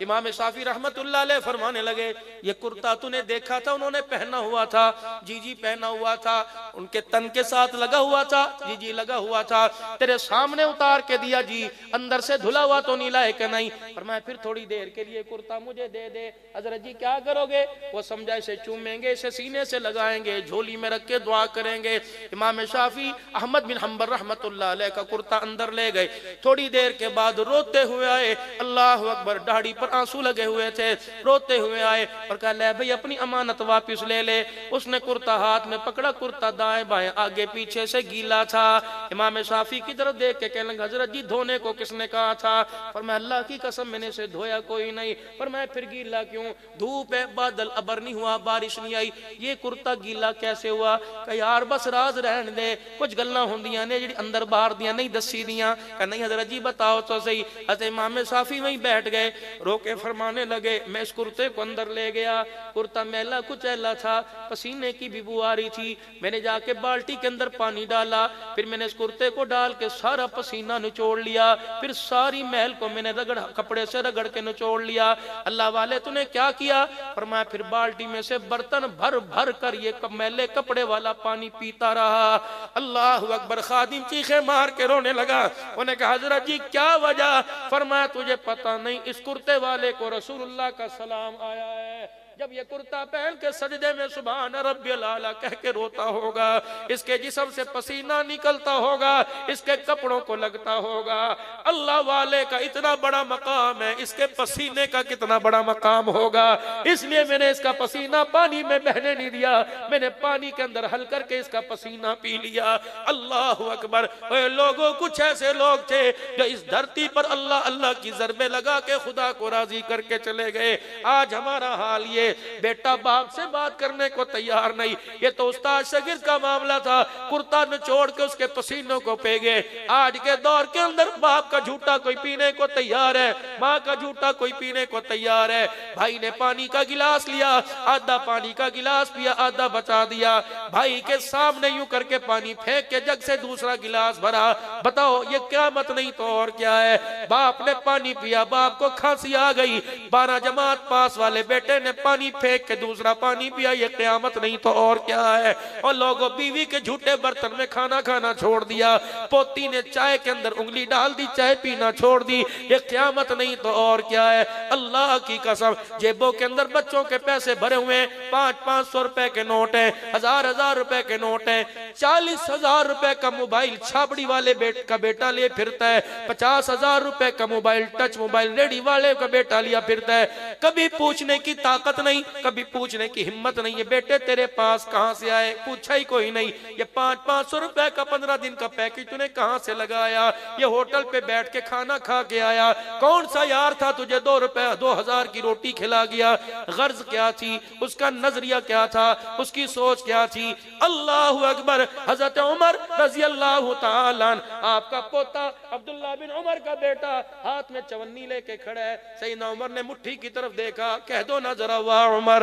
[SPEAKER 1] इमाम शाफी रहमतुल्लाह अलैह फरमाने लगे, ये कुर्ता तूने देखा था उन्होंने पहना हुआ था? जी जी पहना हुआ था, उनके तन के साथ लगा हुआ था? जी जी लगा हुआ था। तेरे सामने उतार के दिया जी, अंदर से धुला हुआ तो नीला है कि नहीं? फरमाया फिर थोड़ी देर के लिए कुर्ता मुझे दे दे। हजरत जी क्या करोगे? वो समझा इसे चूमेंगे, इसे सीने से लगाएंगे, झोली में रख के दुआ करेंगे। इमाम शाफी अहमद बिन हम्बल रहमतुल्लाह अलैह का कुर्ता अंदर ले गए, थोड़ी देर के बाद रोते हुए आए, अल्लाह अकबर, दाढ़ी पर आंसू लगे हुए थे, रोते हुए आए और कहा ले भाई अपनी अमानत वापस ले ले। उसने कुर्ता हाथ में पकड़ा, कुर्ता दाएं बाएं आगे पीछे से गीला था। इमाम शाफी की तरफ देख के कहने लगा, हजरत जी धोने को किसने कहा था? पर मैं अल्लाह की कसम मैंने इसे धोया कोई नहीं। पर मैं फिर गीला क्यों? धूप है, बादल अबर नहीं हुआ, बारिश नहीं आई, ये कुर्ता गीला कैसे हुआ? कहा यार बस राज रहने दे, कुछ गल्लां होंदियां ने जिहड़ी अंदर बाहर दियां नहीं दसी दियां। कहा नहीं हजरत जी बताओ तो सही। हज़रत इमाम शाफी वहीं बैठ गए, रोके फरमाने लगे, मैं इस कुर्ते को अंदर ले गया, कुर्ता मैला कुचैला था, पसीने की भी बू आ रही थी, मैंने जाके बाल्टी के अंदर पानी डाला, फिर मैंने इस कुर्ते को डाल के सारा पसीना निचोड़ लिया, फिर सारी महल को मैंने कपड़े से रगड़ के निचोड़ लिया। अल्लाह वाले तूने क्या किया? फरमाया फिर बाल्टी में से बर्तन भर भर कर ये मैले कपड़े वाला पानी पीता रहा। अल्लाह अकबर। खादिम चीखे मार के रोने लगा, उन्हें कहा हजरत जी क्या वजह? फरमाया तुझे पता नहीं, इस कुर्ते वाले को रसूलुल्लाह का सलाम आया है। जब ये कुर्ता पहन के सजदे में सुभान रब्बिल आला कह के रोता होगा, इसके जिस्म से पसीना निकलता होगा, इसके कपड़ों को लगता होगा, अल्लाह वाले का इतना बड़ा मकाम है, इसके पसीने का कितना बड़ा मकाम होगा। इसलिए मैंने इसका पसीना पानी में बहने नहीं दिया, मैंने पानी के अंदर हल करके इसका पसीना पी लिया। अल्लाह अकबर। लोगों कुछ ऐसे लोग थे जो इस धरती पर अल्लाह अल्लाह की ज़रबे लगा के खुदा को राजी करके चले गए। आज हमारा हाल ये, बेटा बाप से बात करने को तैयार नहीं। ये तो उस्ताद शागिर्द का मामला था, कुर्ता निचोड़ के उसके पसीनों को पी गए। आज के दौर के अंदर बाप का झूठा कोई पीने को तैयार है, माँ का झूठा कोई पीने को तैयार है। भाई ने पानी का गिलास लिया, आधा पानी का गिलास पिया, आधा बचा दिया। भाई के सामने यूं करके पानी फेंक के जग से दूसरा गिलास भरा। बताओ ये क़यामत नहीं तो और क्या है? बाप ने पानी पिया, बाप को खांसी आ गई, 12 जमात पास वाले बेटे ने पानी फेंक के दूसरा पानी पिया, ये क़यामत नहीं तो और क्या है? और लोगों बीवी के झूठे बर्तन में खाना खाना छोड़ दिया, पोती ने चाय के अंदर उंगली डाल दी, चाय पीना छोड़ दी, ये क़यामत नहीं तो और क्या है? अल्लाह की कसम, जेबों के अंदर बच्चों के पैसे भरे हुए, 500-500 रुपए के नोट है, 1000-1000 रुपए के नोट है, 40,000 रुपए का मोबाइल छाबड़ी वाले का बेटा लिए फिरता है, 50,000 रुपए का मोबाइल टच मोबाइल रेडी वाले का बेटा लिया फिरता है। कभी पूछने की ताकत नहीं, कभी पूछने की हिम्मत नहीं है। बेटे तेरे पास कहां से आए, पूछा ही कोई नहीं। ये 500 रुपए का 15 दिन का पैकेज तूने कहां से लगाया, ये होटल पे बैठ के खाना खा के आया, कौन सा यार था तुझे 2 रुपए 2000 की रोटी खिला गया, गर्ज क्या थी, उसका नजरिया क्या था, उसकी सोच क्या थी। अल्लाह अकबर। हजरत उमर रजी अल्लाह ताला अन्हु, आपका पोता अब्दुल्ला बिन उमर का बेटा हाथ में चवन्नी लेके खड़ा है। सैयदना उमर ने मुट्ठी की तरफ देखा, कह दो ना जरा वाह उमर।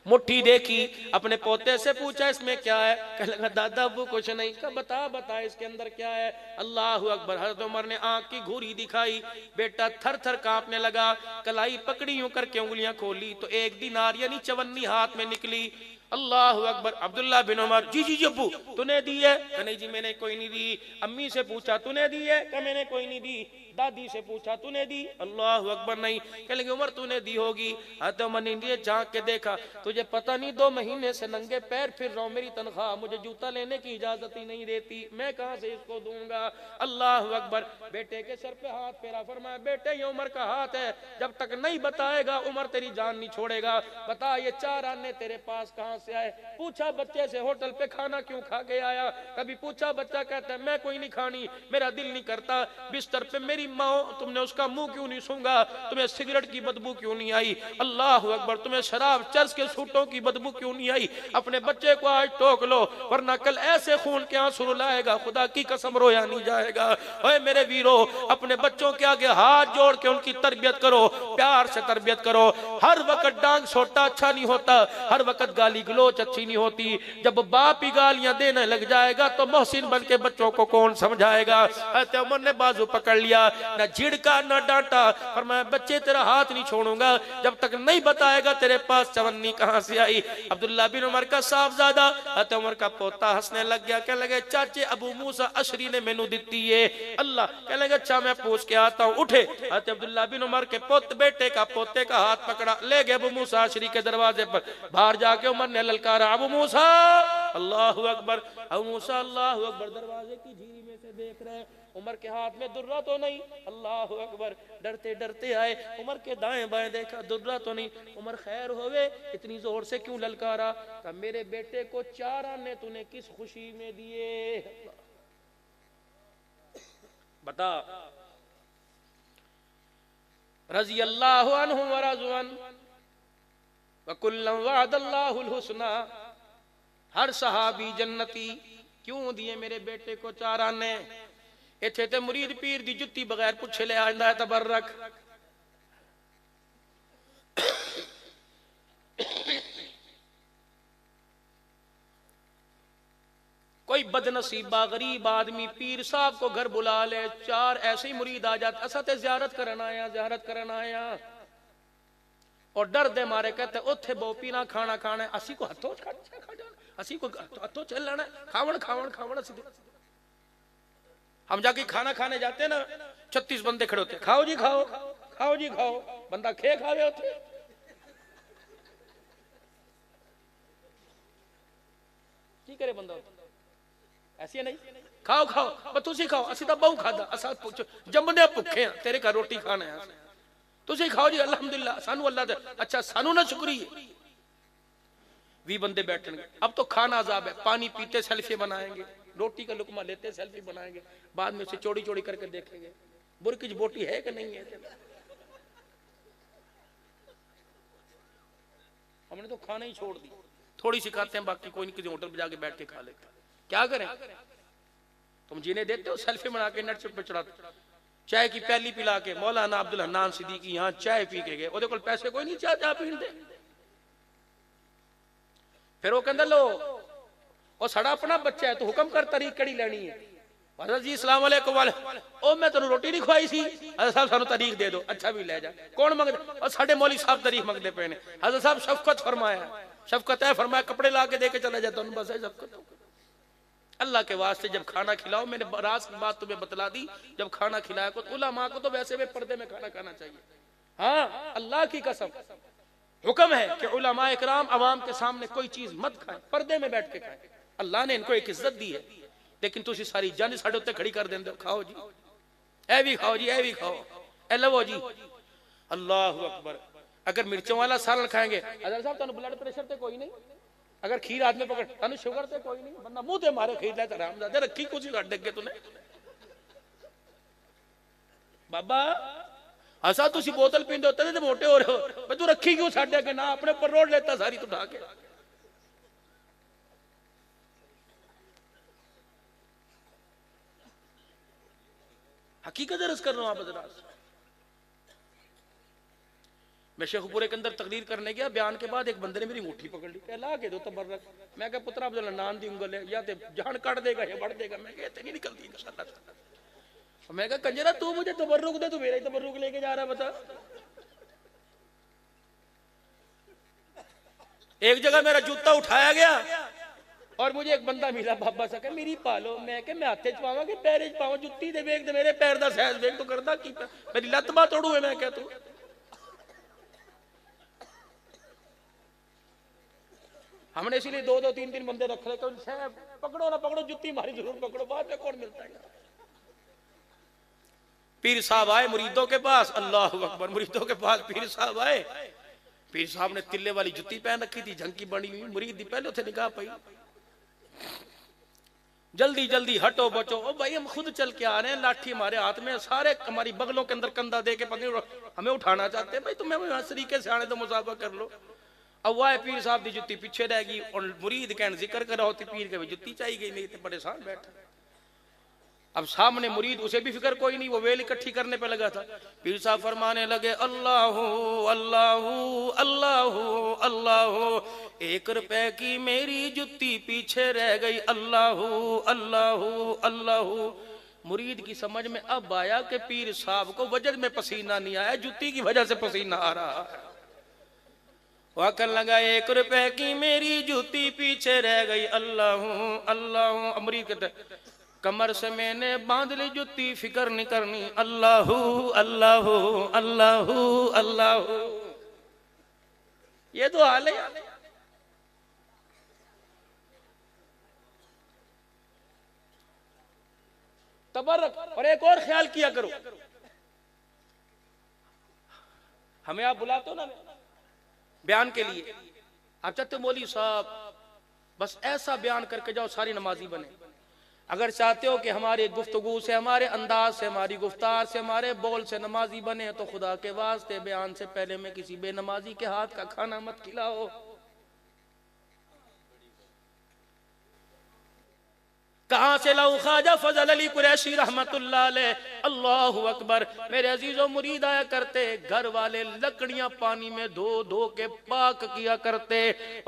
[SPEAKER 1] मुट्ठी देखी, अपने पोते से पूछा इसमें क्या है, कहने लगा दादा वो कुछ नहीं। कहा बता बता इसके अंदर क्या है। अल्लाह अकबर। हज़रत उमर ने आंख की घूरी दिखाई, बेटा थर थर कांपने लगा, कलाई पकड़ी यूं करके उंगलियां खोली तो 1 दिनार यानी चवन्नी हाथ में निकली। अल्लाह अकबर। अब्दुल्ला बिन उमर, जी जी अब्बू तूने दी है? नहीं जी मैंने कोई नहीं दी। अम्मी से पूछा तूने दी है? क्या मैंने कोई नहीं दी। दादी से पूछा तूने दी? अल्लाह अकबर नहीं। कह लगे उमर तूने दी होगी। हज़रत उमर ने झांक के देखा, तुझे पता नहीं 2 महीने से नंगे पैर फिर रहा हूं, मेरी तनख्वाह मुझे जूता लेने की इजाजत ही नहीं देती, मैं कहां से इसको दूंगा। अल्लाह अकबर। बेटे के सर पे हाथ फेरा, फरमाया बेटे ये उमर का हाथ है, जब तक नहीं बताएगा उमर तेरी जान नहीं छोड़ेगा। बता ये 4 आने तेरे पास कहां से आए। पूछा बच्चे से होटल पे खाना क्यों खा के आया, कभी पूछा बच्चा कहता है मैं कोई नहीं खानी, मेरा दिल नहीं करता। बिस्तर पे मेरी माँ, तुमने उसका मुंह क्यों नहीं सूंघा, तुम्हें सिगरेट की बदबू क्यों नहीं आई। अल्लाह अकबर। तुम्हें शराब चर्च के सूटों की बदबू क्यों नहीं आई। अपने बच्चे को आज टोक लो वरना कल ऐसे खून के आंसू रुलाएगा, खुदा की कसम रोया नहीं जाएगा। ओए मेरे वीरो, अपने बच्चों के आगे हाथ जोड़ के उनकी तरबियत करो, प्यार से तरबियत करो। हर वक्त डांग छोटा अच्छा नहीं होता, हर वक्त गाली गलोच अच्छी नहीं होती। जब बाप ही गालियां देने लग जाएगा तो मोहसिन बन के बच्चों को कौन समझाएगा। उमर ने बाजू पकड़ लिया, न झिड़का न डांटा, फरमाया बच्चे तेरा हाथ नहीं छोड़ूंगा जब तक नहीं बताएगा तेरे पास चवन्नी कहां से आई। अब्दुल्ला बिन उमर का साहबजादा हज़रत उमर का पोता हंसने लग गया, कहने लगे चाचे अबू मूसा अशरी ने मैनू दी है। अल्लाह। कहने लगे अच्छा मैं पूछ के आता हूं। उठे हज़रत अब्दुल्ला बिन उमर के बेटे का पोते का हाथ पकड़ा, ले गए अबू मूसा अशरी के दरवाजे पर। बाहर जाके उमर ने ललकारा अबू मूसा। अल्लाह अकबर। अबू मूसा अल्लाह अकबर दरवाजे की झीरी में से देख रहे हैं, उमर के हाथ में दुर्रा तो नहीं। अल्लाह अकबर। डरते डरते आए, उमर के दाएं बाएं देखा, दुर्रा तो नहीं। उमर खैर होवे, इतनी जोर से क्यों ललकारा। कहा मेरे बेटे को 4 आने तूने किस खुशी में दिए, बता। रज़ी अल्लाहु अन्हु व रज़ु अन्हु व कुल्लन वअदल्लाहुल हुस्ना। हर सहाबी जन्नती। क्यों दिए मेरे बेटे को 4 आने। इत्थे ते मुरीद पीर दी जुत्ती बगैर पुछे ले आंदा है तबर्रक। कोई बदनसीबा गरीब आदमी पीर साहब को घर बुला ले, 4 ऐसे ही मुरीद आ जाते, असा ते ज़ियारत करन आया और डर दे मारे कहते उत्थे बोपी ना खाना खाना, असी को हथों खा जाना, असी को हथों चल लेना, खावण असी। हम जाके खाना खाने जाते ना, 36 बंदे खड़े होते, खाओ जी खाओ, खाओ जी खाओ, बंदा खे खावे होते। की करे बंदा ऐसी नहीं, खाओ खाओ तुसी खाओ, असी तो बहु खादा, असा पूछो जमने भुखे हैं, तेरे घर रोटी खाना है, तुसी खाओ जी अल्हम्दुलिल्लाह, सानू अल्लाह दे। अच्छा सानू ना शुक्रिया। 20 बंदे बैठेंगे, अब तो खाना अजाब है, पानी पीते सेल्फी बनाएंगे, रोटी का लुकमा लेते सेल्फी बनाएंगे, बाद में से चौड़ी चौड़ी करके देखेंगे बुरकी बोटी है कि नहीं है। हमने तो खाना ही छोड़ दी, थोड़ी सी खाते हैं, बाकी कोई नहीं, किसी होटल पे जाके बैठ के खा लेते। क्या करें, तुम जिन्हें देते हो सेल्फी बना के नेट पे चढ़ाते, चाय की प्याली पिला के मौलाना अब्दुल हन्नान सिद्दीकी यहाँ चाय पी के गए, ओदे कोल पैसे कोई नहीं चाह पीन दे। फिर वो कहंदा लो और साड़ा अपना बच्चा है तो हुक्म कर तारीख कड़ी लेनी है। हज़रत जी अस्सलाम वालेकुम वाले, ओ मैं तेन रोटी नहीं खुआई सी, हज़रत साहब सानू तारीख दे दो। अच्छा भी ले जा, कौन मंगदे, और साडे मौलवी साहब तारीख मंगदे पे ने। हज़रत साहब शफकत फरमाया, शफकत है फरमाया, कपड़े ला के दे के चले जाता हूं, बस है शफकत। अल्लाह के वास्ते जब खाना खिलाओ, मैंने राज की बात तुम्हें बतला दी, जब खाना खिलाया को उलमा को तो वैसे भी पर्दे में खाना खाना चाहिए। हाँ अल्लाह की कसम हुक्म है कि उलमा इकराम अवाम के सामने कोई चीज मत खाएं, पर्दे में बैठ के खाएं। अल्लाह ने इनको एक इज्जत दी है, लेकिन तुसी सारी जन साडे उत्ते खड़ी कर देंदे हो, खाओ जी ए भी खाओ जी, ए भी खाओ, ए लवो जी। अल्लाह अकबर। अगर मिर्चों वाला सालन खाएंगे, अदर साहब तुम ब्लड प्रेशर ते कोई नहीं, अगर खीर हाथ में पकड़ तुम शुगर ते कोई नहीं, बंदा मुंह ते मारे खीर ले रामजादे रखी कुछ लड़ के तूने बाबा असा तुसी बोतल पींदे होते ते मोटे हो रहे हो, तू रखी क्यों साढ़े के ना अपने पर रोड लेता सारी तू उठा के। हकीकत अर्ज कर रहा हूं आप हज़रात, मैं शेखपुरे के अंदर तकरीर करने गया, बयान के बाद एक बंदे ने मेरी मुट्ठी पकड़ ली, ला के दो तबर्रक। मैं कहा पुत्रा अब्दुल्ला नान दी उंगल है या ते जान काट देगा या बढ़ देगा, मैं कहते नहीं निकलती इंशाअल्लाह। मैं कहा कंजरा तू मुझे तबर्रुक दे, तू मेरा ही तबर्रुक लेके जा रहा, बता। एक जगह मेरा जूता उठाया गया और मुझे एक बंदा मिला बाबा सा कह मेरी पालो, मैं कह मैं हाथे च पावां कि पैरे च पावां, जुत्ती दे वेख दे मेरे पैर दा साइज वेख, तू करदा की मेरी लत्त बाह तोड़ू है। मैं कह तू हमने इसीलिए दो दो तीन तीन बंदे रख रहे, पकड़ो ना पकड़ो, जुत्ती मारी जरूर पकड़ो, बाद में कौन मिलता है। पीर साहब आए मुरीदों के पास, अल्लाह अकबर, मुरीदों के पास पीर साहब आए। पीर साहब ने तिल्ले वाली जुत्ती पहन रखी थी, झंकी बनी हुई, मुरीद दी पहले उसे निगाह पई, जल्दी जल्दी हटो बचो। ओ भाई हम खुद चल के आ रहे हैं, लाठी हमारे हाथ में, सारे हमारी बगलों के अंदर कंधा दे के हमें उठाना चाहते हैं, भाई तुम्हें तरीके से आने तो मुसाफा कर लो। अब वाह पीर साहब की जुत्ती पीछे रह गई और मुरीद कहने जिक्र कर रहा होती, पीर के जुत्ती चाहिए गई, नहीं तो परेशान बैठा। अब सामने मुरीद, उसे भी फिक्र कोई नहीं, वो वेल इकट्ठी करने पे लगा था। पीर साहब फरमाने लगे अल्लाह अल्लाह अल्लाह अल्लाह, 1 रुपए की मेरी जुत्ती पीछे रह गई, अल्लाह अल्लाह अल्लाह। मुरीद की समझ में अब आया कि पीर साहब को वजह में पसीना नहीं आया, जुत्ती की वजह से पसीना आ रहा है। वह कर लगा 1 रुपए की मेरी जूती पीछे रह गई, अल्लाह अल्लाह। अमरीक कमर से मैंने बांध ली जुत्ती, फिक्र नहीं करनी, अल्लाह अल्लाह अल्लाह अल्लाह। ये तो हाल है। तबर्रक। और एक और ख्याल किया करो, हमें आप बुलाते हो ना बयान के लिए, आप चाहते हो मौलवी साहब बस ऐसा बयान करके जाओ सारी नमाजी बने। अगर चाहते हो कि हमारे गुफ्तगू से, हमारे अंदाज से, हमारी गुफ्तार से, हमारे बोल से नमाजी बने, तो खुदा के वास्ते बयान से पहले में किसी बेनमाजी के हाथ का खाना मत खिलाओ। कहां से लाऊं? ख्वाजा फजल अली कुरैशी रहमतुल्लाह अलैह, अल्लाहु अकबर। मेरे अजीजों मुरीद आया करते, घर वाले लकड़ियां पानी में धो धो के पाक किया करते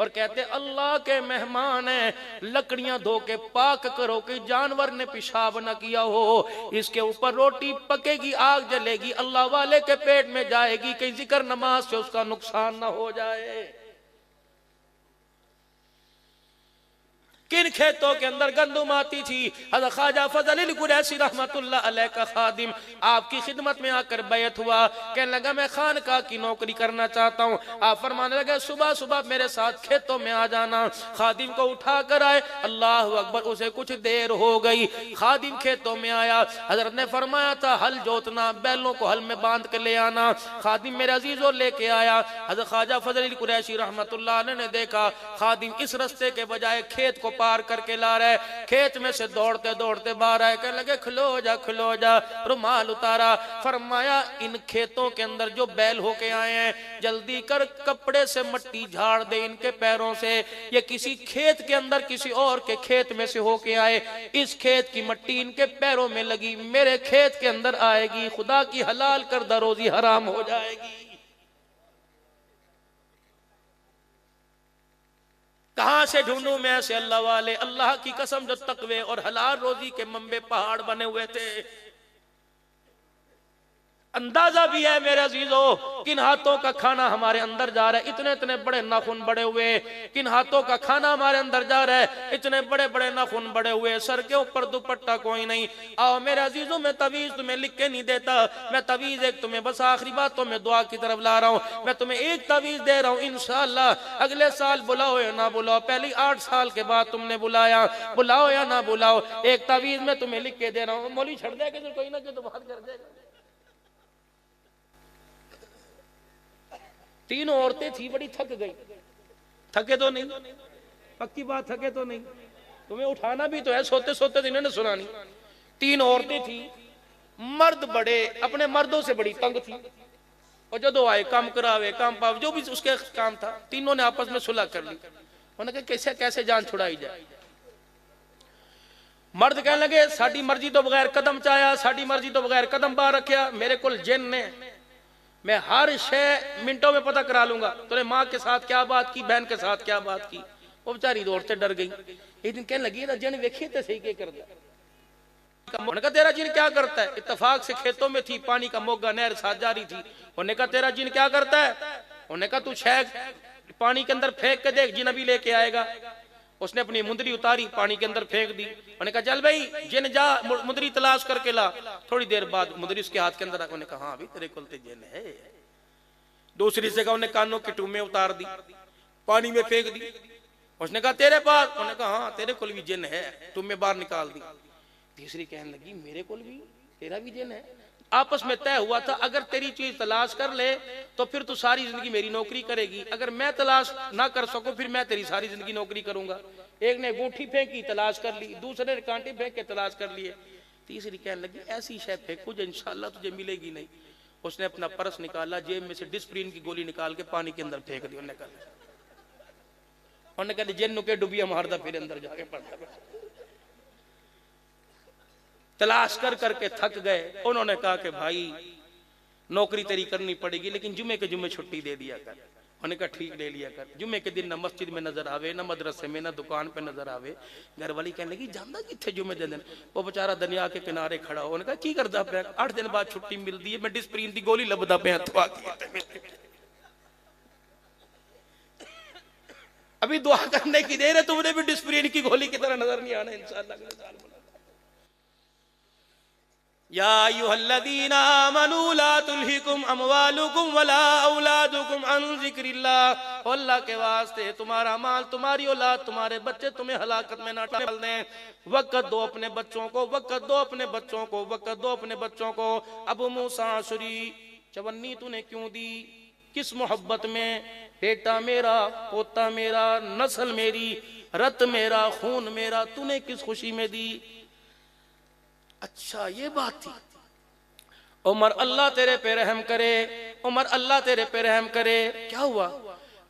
[SPEAKER 1] और कहते अल्लाह के मेहमान हैं, लकड़ियां धो के पाक करो कि जानवर ने पेशाब न किया हो, इसके ऊपर रोटी पकेगी, आग जलेगी, अल्लाह वाले के पेट में जाएगी, कहीं जिक्र नमाज से उसका नुकसान न हो जाए। किन खेतों के अंदर गंदुम आती थी, हज़रत ख्वाजा फजल अली कुरैशी रहमतुल्लाह अलैह का खादिम आपकी खिदमत में आकर बैत हुआ, कहने लगा मैं खानकाह की नौकरी करना चाहता हूँ। आप फरमाने लगे सुबह सुबह मेरे साथ खेतों में आ जाना। खादिम को उठा कर आए, अल्लाह अकबर, उसे कुछ देर हो गई, खादिम खेतों में आया। हजरत ने फरमाया था हल जोतना, बैलों को हल में बांध कर ले आना। खादिम मेरे अजीजों लेके आया। हजरत ख्वाजा फजल अली कुरैशी रहमतुल्लाह अलैह ने देखा खादिम इस रस्ते के बजाय खेत को पार करके ला रहा है, खेत में से दौड़ते दौड़ते बाहर आए, कहने लगे खलो जा, रुमाल उतारा। फरमाया इन खेतों के अंदर जो बैल होके आए हैं जल्दी कर कपड़े से मट्टी झाड़ दे इनके पैरों से, ये किसी खेत के अंदर किसी और के खेत में से होके आए, इस खेत की मट्टी इनके पैरों में लगी, मेरे खेत के अंदर आएगी, खुदा की हलाल करदा रोजी हराम हो जाएगी। कहां से ढूंढूं मैं ऐसे अल्लाह वाले? अल्लाह की कसम जो तकवे और हलाल रोजी के मंबे पहाड़ बने हुए थे। अंदाजा भी है मेरे अजीजों किन हाथों का खाना हमारे अंदर जा रहा है, इतने इतने बड़े नाखून बड़े हुए, किन हाथों का खाना हमारे अंदर जा रहा है, इतने बड़े बड़े नाखून बड़े हुए, सर के ऊपर दुपट्टा कोई नहीं। आओ मेरे अजीजों, मैं तवीज तुम्हें लिख के नहीं देता, मैं तवीज एक तुम्हें बस आखिरी बातों में दुआ की तरफ ला रहा हूं। मैं तुम्हें एक तवीज दे रहा हूं, इंशाअल्लाह अगले साल बुलाओ या ना बुलाओ, पहली 8 साल के बाद तुमने बुलाया, बुलाओ या ना बुलाओ, एक तवीज मैं तुम्हें लिख के दे रहा हूं। मौली छड़ देगा कोई ना कोई तो बात कर देगा। तीनों औरतें थी, बड़ी थक गई। थके तो नहीं, पक्की बात, थके तो नहीं, तुम्हें उठाना भी तो है, सोते सोते इन्होंने सुनानी। तीन औरतें थी, मर्द बड़े अपने मर्दों से बड़ी तंग थी, और जो आए काम करावे काम पावे जो भी उसके काम था, तीनों ने आपस में सुलह कर ली। उन्होंने कहा कैसे कैसे जान छुड़ाई जाए। मर्द कहने लगे साड़ी मर्जी तो बगैर कदम चाया, साड़ी मर्जी तो बगैर कदम बाहर रखा, मेरे को जिन ने, मैं हर शय मिनटों में पता करा लूंगा, तूने माँ के साथ क्या बात की, बहन के साथ क्या बात की। वो बेचारी दौड़ से डर गई। एक दिन कहने लगी जिन वेखिए तो सही क्या कर दिया। तेरा जिन क्या करता है। इत्तेफाक से खेतों में थी, पानी का मोगा नहर साथ जा रही थी। उन्होंने कहा तेरा जिन क्या करता है। उन्होंने कहा तू छह पानी के अंदर फेंक के देख, जिन अभी लेके आएगा। उसने अपनी मुंदरी उतारी, पानी के अंदर फेंक दी। उन्होंने कहा चल भाई जिन जा मुंदरी तलाश करके ला। थोड़ी देर बाद मुंदरी उसके हाथ के अंदर। उन्होंने कहा हाँ अभी तेरे कुल जिन है। दूसरी जगह उन्हें कानों की टूमें उतार दी, पानी में फेंक दी। उसने कहा तेरे पास। उन्होंने कहा हाँ तेरे कुल भी जिन है, टूमें बाहर निकाल दी। तीसरी कहने लगी मेरे कुल भी, तेरा भी जिन है। आपस में तय हुआ था अगर तेरी चीज तलाश कर ले तो फिर तू सारी जिंदगी मेरी नौकरी करेगी, अगर मैं तलाश ना कर सकूं फिर मैं तेरी सारी जिंदगी नौकरी करूंगा। एक ने अंगूठी फेंकी तलाश कर ली, दूसरे ने कांटे फेंक के तलाश कर लिए। तीसरी कहने लगी ऐसी शय फेंकू जो इंशाल्लाह तुझे मिलेगी नहीं। उसने अपना पर्स निकाला, जेब में से डिस्प्रिन की गोली निकाल के पानी के अंदर फेंक दी। उन्होंने कहा जिन के डुबिया मारदा फिर अंदर जाके पड़ता। तलाश कर करके थक गए। उन्होंने कहा कि भाई नौकरी तेरी करनी पड़ेगी लेकिन जुमे के जुमे छुट्टी दे दिया कर। उन्होंने कहा ठीक ले लिया कर। जुमे के दिन ना मस्जिद में नजर आवे, ना मदरसे में, ना दुकान पे नजर आवे। घर वाली कहने लगी जाना किथे जुमे दे दिन। वो बेचारा दरिया के किनारे खड़ा हो। उन्होंने कहा की करदा पे। 8 दिन बाद छुट्टी मिलती है, मैं डिस्प्रिन की गोली लभदा पे। अभी दुआ करने की देर है, तुमने भी डिस्प्रिन की गोली की तरह नजर नहीं आना इंशाअल्लाह। या अय्युहल्लज़ीना आमनू ला तुल्हिकुम अमवालुकुम वला औलादुकुम अन ज़िक्रिल्लाह। अल्लाह के वास्ते तुम्हारा माल, तुम्हारी औलाद, तुम्हारे बच्चे तुम्हें हलाकत में ना डाल दें। वक्त दो अपने बच्चों को, वक्त दो अपने बच्चों को, वक्त दो अपने बच्चों को। अबू मूसा अशरी चवन्नी तूने क्यों दी, किस मोहब्बत में। बेटा मेरा, पोता मेरा, नस्ल मेरी, रत मेरा, खून मेरा, तूने किस खुशी में दी। अच्छा ये बात थी। उमर अल्लाह तेरे पे रहम करे, उमर अल्लाह तेरे पे रहम करे। क्या हुआ,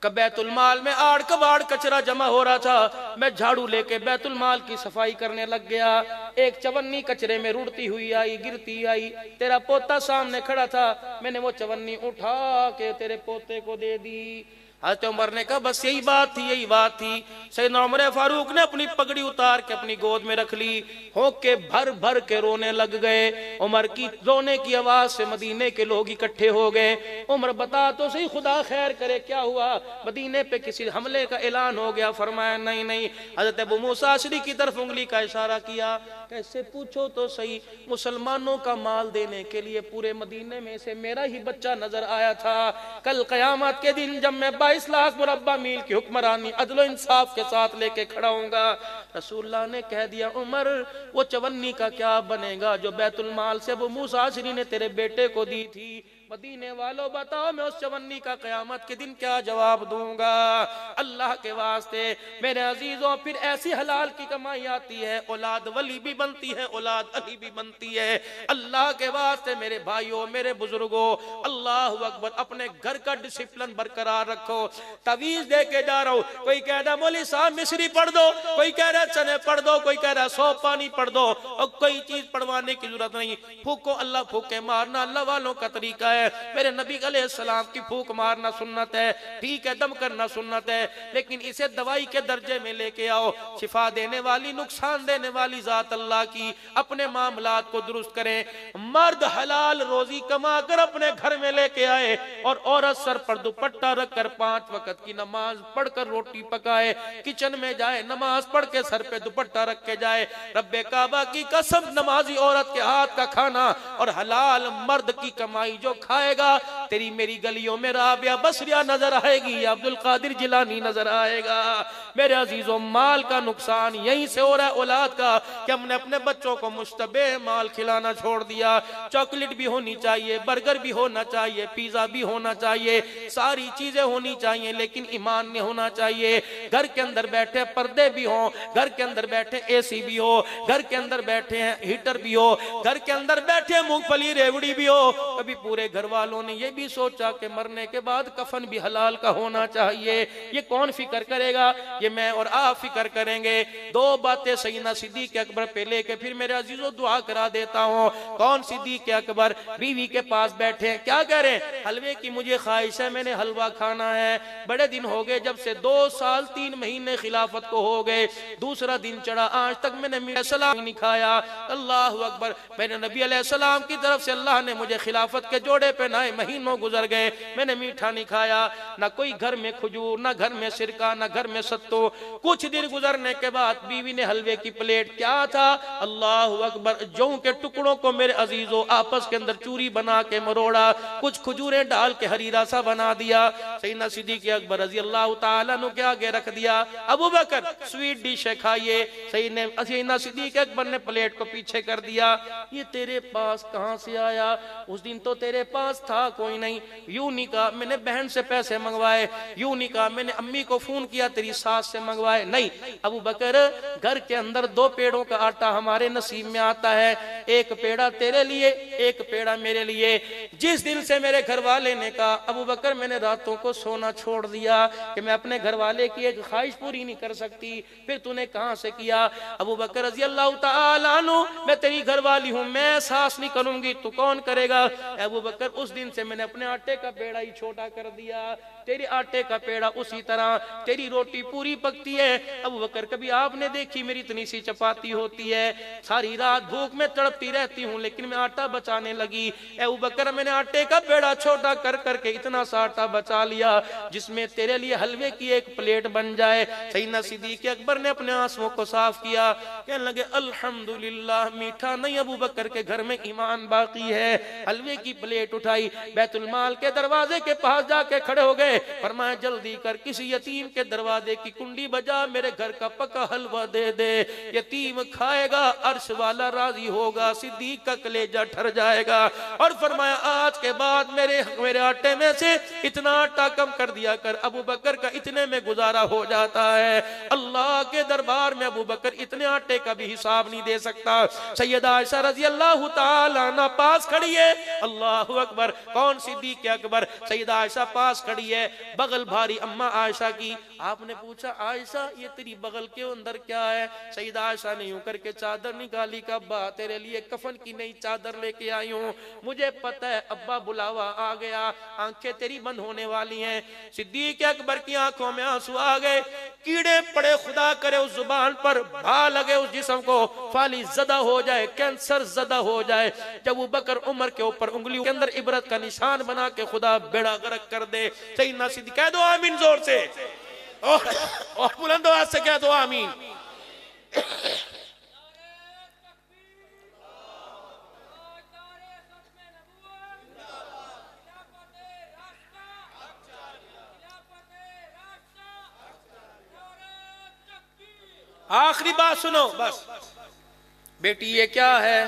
[SPEAKER 1] बैतुल माल में आड़ कबाड़ कचरा जमा हो रहा था। मैं झाड़ू लेके बैतुल माल की सफाई करने लग गया। एक चवन्नी कचरे में रुड़ती हुई आई, गिरती आई। तेरा पोता सामने खड़ा था, मैंने वो चवन्नी उठा के तेरे पोते को दे दी। हज़रत उमर ने कहा बस यही बात थी, यही बात थी। सैयदना उमर फारूक ने अपनी पगड़ी उतार के अपनी गोद में रख ली, हो के भर भर के रोने लग गए। उमर की रोने की आवाज से मदीने के लोग इकट्ठे हो गए। उमर बता तो सही, खुदा खैर करे क्या हुआ, मदीने पे किसी हमले का ऐलान हो गया। फरमाया नहीं नहीं। हज़रत अबू मूसा अशरी की तरफ उंगली का इशारा किया, कैसे पूछो तो सही, मुसलमानों का माल देने के लिए पूरे मदीने में से मेरा ही बच्चा नजर आया था। कल कयामत के दिन जब मैं 22 लाख मुरब्बा मील की हुक्मरानी अदल इंसाफ के साथ लेके खड़ा हूंगा। रसूलुल्लाह ने कह दिया उमर वो चवन्नी का क्या बनेगा जो बैतुल माल से अबू मूसा अशरी ने तेरे बेटे को दी थी। मदीने वालों बताओ मैं उस चवन्नी का कयामत के दिन क्या जवाब दूंगा। अल्लाह के वास्ते मेरे अजीजों, फिर ऐसी हलाल की कमाई आती है, औलाद वली भी बनती है, औलाद अली भी बनती है। अल्लाह के वास्ते मेरे भाइयों, मेरे बुजुर्गों, अल्लाह अकबर, अपने घर का डिसिप्लिन बरकरार रखो। तवीज दे के जा रहा हूं, कोई कह रहा मौली साहब मिस्री पढ़ दो, कोई कह रहा चने पढ़ दो, कोई कह रहा 100 पानी पढ़ दो, और कोई चीज पढ़वाने की जरूरत नहीं। फूको अल्लाह फूके मारना अल्लाह वालों का तरीका है। मेरे नबी अलैहिस्सलाम की फूक मारना सुन्नत है, ठीक है, दम करना सुन्नत है, लेकिन इसे दवाई के दर्जे में लेके आओ। शिफा देने वाली, नुकसान देने वाली जात अल्लाह की। अपने मामलात को दुरुस्त करें। मर्द हलाल रोजी कमा कर अपने घर में लेके आए और औरत सर पर दुपट्टा रखकर 5 वक्त की नमाज पढ़कर रोटी पकाए, किचन में जाए, नमाज पढ़ के सर पे दुपट्टा रख के जाए। रब्बे काबा की कसम, नमाजी औरत के हाथ का खाना और हलाल मर्द की कमाई जो खाएगा तेरी मेरी गलियों में राबिया बसरिया नजर आएगी, अब्दुल कादिर जिलानी नजर आएगा। मेरे अजीजों, माल का नुकसान यहीं से हो रहा है औलाद का, कि हमने अपने बच्चों को मुश्तबे माल खिलाना छोड़ दिया। चॉकलेट भी होनी चाहिए, बर्गर भी होना चाहिए, पिज्जा भी होना चाहिए, सारी चीजें होनी चाहिए, लेकिन ईमान नहीं होना चाहिए। घर के अंदर बैठे पर्दे भी हो, घर के अंदर बैठे एसी भी हो, घर के अंदर बैठे हैं हीटर भी हो, घर के अंदर बैठे मूंगफली रेवड़ी भी हो। कभी पूरे घर वालों ने ये भी सोचा कि मरने के बाद कफन भी हलाल का होना चाहिए। ये कौन फिक्र करेगा? ये मैं और आप फिक्र करेंगे। दो बातें सैयदना सिद्दीक़ अकबर पे लेके फिर मेरे अजीजों दुआ करा देता हूँ। कौन सिद्दीक़ अकबर बीवी के पास बैठे, क्या कह रहे हैं? हलवे की मुझे ख्वाहिश है, मैंने हलवा खाना है। बड़े दिन हो गए, जब से 2 साल 3 महीने खिलाफत को हो गए, दूसरा दिन चढ़ा, आज तक मैंने मीठा सलाम नहीं खाया। अल्लाह अकबर, मैंने नबी अलैहिस्सलाम की तरफ से अल्लाह ने मुझे खिलाफत के जोड़े पे नाए, महीनों गुजर गए, मैंने मीठा नहीं खाया। ना कोई घर में खजूर, ना घर में सिरका, ना घर में सत्तू। कुछ दिन गुजरने के बाद बीवी ने हलवे की प्लेट, क्या था? अल्लाह अकबर, जौ के टुकड़ों को मेरे अजीजों आपस के अंदर चूरी बना के मरोड़ा, कुछ खजूरें डाल के हरीरा सा बना दिया। सैयदना सिद्दीक़ अकबर रज़ी अल्लाह ताला अन्हु के आगे रख दिया। अबू बकर स्वीट डिश है, खाइए। सैयदना सिद्दीक़ अकबर ने प्लेट को पीछे कर दिया। ये तेरे पास कहां से आया? उस दिन तो तेरे पास था कोई नहीं। यूं नहीं कहा मैंने बहन से पैसे मंगवाए, यूं नहीं कहा मैंने अम्मी को फोन किया तेरी सास से मंगवाए, नहीं। अबू बकर, घर के अंदर 2 पेड़ों का आटा हमारे नसीब में आता है, एक पेड़ा तेरे लिए, एक पेड़ा मेरे लिए। जिस दिन से मेरे घर वाले ने कहा अबू बकर मैंने रातों को सोना छोड़ दिया कि मैं अपने घर वाले की एक ख्वाहिश पूरी नहीं कर सकती, फिर तूने कहां से किया? अबू बकर रज़ी अल्लाह ताला अन्हु, मैं तेरी घर वाली हूं, मैं सास नहीं करूंगी, तू कौन करेगा? अबू बकर, उस दिन से मैंने अपने आटे का पेड़ा ही छोटा कर दिया, तेरे आटे का पेड़ा उसी तरह, तेरी रोटी पूरी पकती है। अबू बकर, कभी आपने देखी मेरी इतनी सी चपाती होती है? सारी रात भूख में तड़पती रहती हूँ, लेकिन मैं आटा बचाने लगी। अबू बकर, मैंने आटे का पेड़ा छोटा कर करके इतना सा आटा बचा लिया जिसमें तेरे लिए हलवे की एक प्लेट बन जाए। सैयदना सिद्दीक़ अकबर ने अपने आंसुओं को साफ किया, कहने लगे अल्हम्दुलिल्लाह, मीठा नहीं, अबू बकर के घर में ईमान बाकी है। हलवे की प्लेट उठाई, बैतुल माल के दरवाजे के पास जाके खड़े हो गए, फरमाया जल्दी कर, किसी यतीम के दरवाजे की कुंडी बजा, मेरे घर का पका हलवा दे दे, यतीम खाएगा, अर्श वाला राजी होगा, सिद्दीक़ का कलेजा ठर जाएगा। और फरमाया आज के बाद मेरे आटे में से इतना आटा कम कर दिया कर, अबू बकर का इतने में गुजारा हो जाता है। अल्लाह के दरबार में अबू बकर इतने आटे का भी हिसाब नहीं दे सकता। सैयदा आयशा रज़ी अल्लाह ताला अन्हा पास खड़ी है, अल्लाह अकबर, कौन? सिद्दीक़ अकबर। सैयदा आयशा पास खड़ी है, बगल भारी अम्मा आयशा की। आपने पूछा आयशा ये तेरी बगल के अंदर क्या है? सैयदा आयशा ने यूं करके चादर निकाली, का अब्बा तेरे लिए कफन की नई चादर लेके आई हूँ, मुझे पता है अब्बा बुलावा आ गया, आंखें तेरी बंद होने वाली हैं। सिद्दीक़ अकबर की आंखों में आंसू आ गए, कीड़े पड़े, खुदा करे उस जुबान पर भा लगे, उस जिस्म को फाली ज़दा हो जाए, कैंसर ज़दा हो जाए। जब अबू बकर उमर के ऊपर उंगलियों के अंदर इबरत का निशान बना के खुदा बेड़ा गर्क कर दे। सैयदना सिद्दीक़, कह दो आमीन जोर से, और बुलंद आवाज से कह दो आमीन। आखिरी बात सुनो बस बेटी, ये क्या है?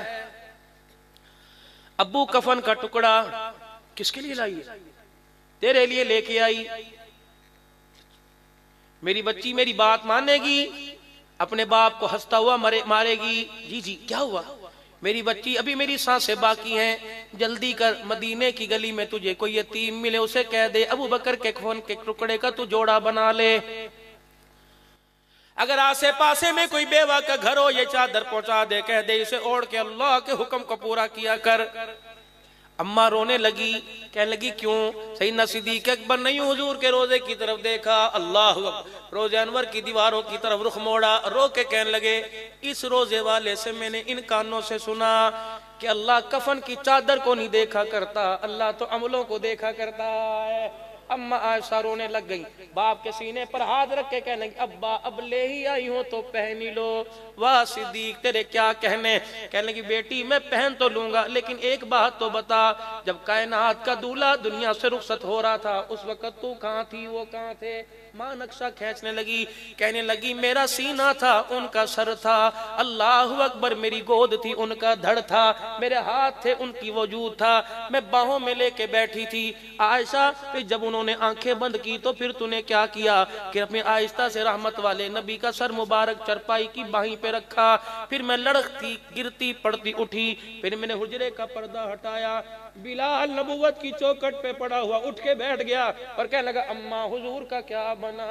[SPEAKER 1] अब्बू कफन का टुकड़ा किसके लिए लाई है? तेरे लिए लेके आई। मेरी बच्ची मेरी बात मानेगी, अपने बाप को हंसता हुआ मारेगी। जी जी क्या हुआ? मेरी बच्ची अभी मेरी सांसें बाकी हैं, जल्दी कर, मदीने की गली में तुझे कोई यतीम मिले, उसे कह दे अबू बकर के कफन के टुकड़े का तू जोड़ा बना ले। अगर आसे पासे में कोई बेवा का घर हो, ये चादर पहुंचा दे, कह दे इसे ओढ़ के अल्लाह के हुक्म को पूरा किया कर। अम्मा रोने लगी, कहने लगी क्यों? सैयदना सिद्दीक़ अकबर ने हुजूर के रोजे की तरफ देखा, अल्लाह रोजे अनवर की दीवारों की तरफ रुख मोड़ा, रो के कहने लगे इस रोजे वाले से मैंने इन कानों से सुना कि अल्लाह कफन की चादर को नहीं देखा करता, अल्लाह तो अमलों को देखा करता है। अम्मा आयशा रोने लग गई, बाप के सीने पर हाथ रख के कहने लगी, अब्बा अब ले ही आई हो तो पहन ही लो। वाह सिद्दीक तेरे क्या कहने। कहने लगी, बेटी मैं पहन तो लूंगा, लेकिन एक बात तो बता, जब कायनात का दूल्हा दुनिया से रुखसत हो रहा था उस वक्त तू कहाँ थी, वो कहाँ थे। माँ नक्शा खींचने लगी, कहने लगी, मेरा सीना था उनका सर था, अल्लाह अकबर मेरी गोद थी उनका धड़ था, मेरे हाथ थे उनकी वजूद था, मैं बाहों में लेके बैठी थी। आयशा फिर जब उन्होंने आंखें बंद की तो फिर तूने क्या किया कि अपने आहिस्ता से रहमत वाले नबी का सर मुबारक चरपाई की बाहीं पे रखा। फिर मैं लड़कती गिरती पड़ती उठी, फिर मैंने हुजरे का पर्दा हटाया, बिलाल नबुवत की चौखट पे पड़ा हुआ उठ के बैठ गया और कहने लगा, अम्मा हुजूर का क्या बना।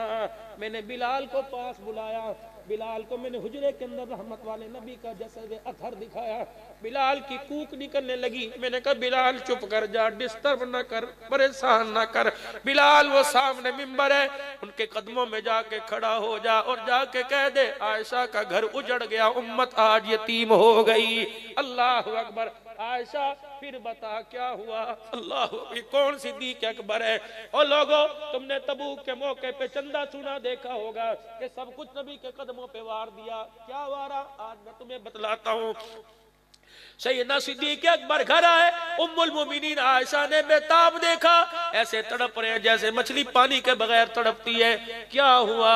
[SPEAKER 1] मैंने बिलाल को पास बुलाया, बिलाल को मैंने हुजरे के अंदर रहमत वाले नबी का जसद अथर दिखाया। बिलाल की कूक निकलने लगी। मैंने कहा, बिलाल चुप कर जा, डिस्टर्ब ना कर, परेशान ना कर। बिलाल वो सामने मिंबर है, उनके कदमों में जाके खड़ा हो जा और जाके कह दे, आयशा का घर उजड़ गया, उम्मत आज यतीम हो गई। अल्लाह अकबर। आयशा फिर बता क्या हुआ। अल्लाह, कौन सिद्दीक अकबर है। और लोगों, तुमने तबूक के मौके पे चंदा सुना देखा होगा कि सब कुछ नबी के कदमों पे वार दिया। क्या वारा, आज मैं तुम्हें बतलाता हूँ। सैयदना सिद्दीक अकबर घर आए, उम्मुल मोमिनीन आयशा ने बेताब देखा, ऐसे तड़प रहे हैं जैसे मछली पानी के बगैर तड़पती है। क्या हुआ,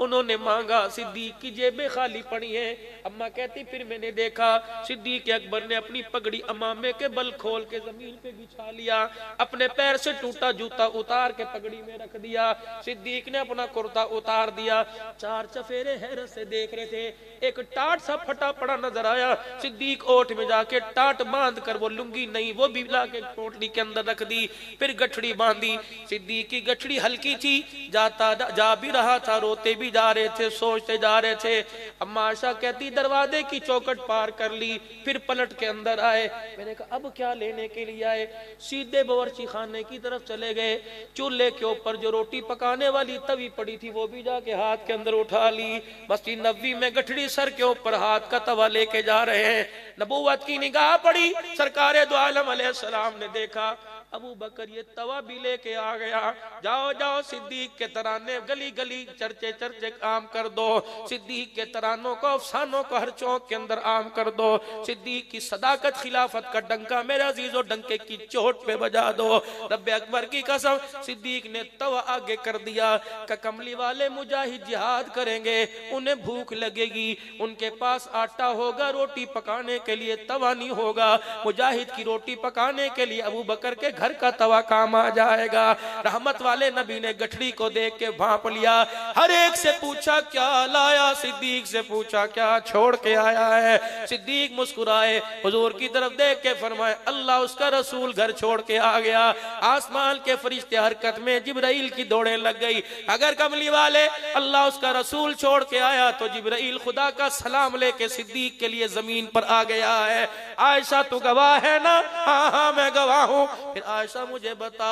[SPEAKER 1] उन्होंने मांगा, सिद्दीक की जेबें खाली पड़ी हैं। अम्मा कहती, फिर मैंने देखा सिद्दीक अकबर ने अपनी पगड़ी अमामे के बल खोल के जमीन पे बिछा लिया, अपने पैर से टूटा जूता उतार के पगड़ी में रख दिया। सिद्दीक ने अपना कुर्ता उतार दिया। चार चफेरे हैरत से देख रहे थे। एक टाट सा फटा पड़ा नजर आया। सिद्दीक ओठ में जाके टाट बांध कर, वो लुंगी नहीं वो भी ला के पोटली के अंदर रख दी, फिर गठड़ी बांधी। सिद्दीक की गठड़ी हल्की थी, जाता जा भी रहा था, रोते भी जा रहे थे, सोचते जा रहे थे। अम्मा आयशा कहती, दरवाजे की चौखट पार कर ली, फिर पलट के अंदर आए। मैंने कहा, अब क्या लेने के लिए आए। सीधे बावर्ची खाने की तरफ चले गए। चूल्हे के ऊपर जो रोटी पकाने वाली तवी पड़ी थी वो भी जाके हाथ के अंदर उठा ली। मस्जिद नबवी में गठड़ी सर के ऊपर हाथ का तवा लेके जा रहे हैं। नबूवत की निगाह पड़ी, सरकारे दो आलम अलैहिस्सलाम ने देखा, अबू बकर ये तवा भी लेके आ गया। जाओ जाओ, सिद्दीक के तराने गली गली चर्चे चर्चे आम कर दो, सिद्दीक के तरानों को अफसानों को हर चौक के अंदर आम कर दो, सिद्दीक की सदाकत खिलाफत का डंका मेरे अजीजों डंके की चोट पे बजा दो। रब्बे अकबर की कसम, सिद्दीक ने तवा आगे कर दिया कि कमली वाले मुजाहिद जिहाद करेंगे, उन्हें भूख लगेगी, उनके पास आटा होगा रोटी पकाने के लिए, तवा नहीं होगा। मुजाहिद की रोटी पकाने के लिए अबू बकर के घर का तवा काम आ जाएगा। रहमत वाले नबी ने गठड़ी को देख के भांप लिया। हर एक से पूछा क्या लाया, सिद्दीक से पूछा क्या छोड़ के आया है। सिद्दीक मुस्कुराए, हुजूर की तरफ देख के फरमाए, अल्लाह उसका रसूल घर छोड़ के आ गया। आसमान के फरिश्ते हरकत में, जिब्राइल की दौड़े लग गई। अगर कमली वाले अल्लाह उसका रसूल छोड़ के आया तो जिब्राइल खुदा का सलाम लेके सिद्दीक के लिए जमीन पर आ गया है। आयशा तू गवाह है ना? हाँ हाँ मैं गवाह हूँ। फिर आयशा मुझे बता,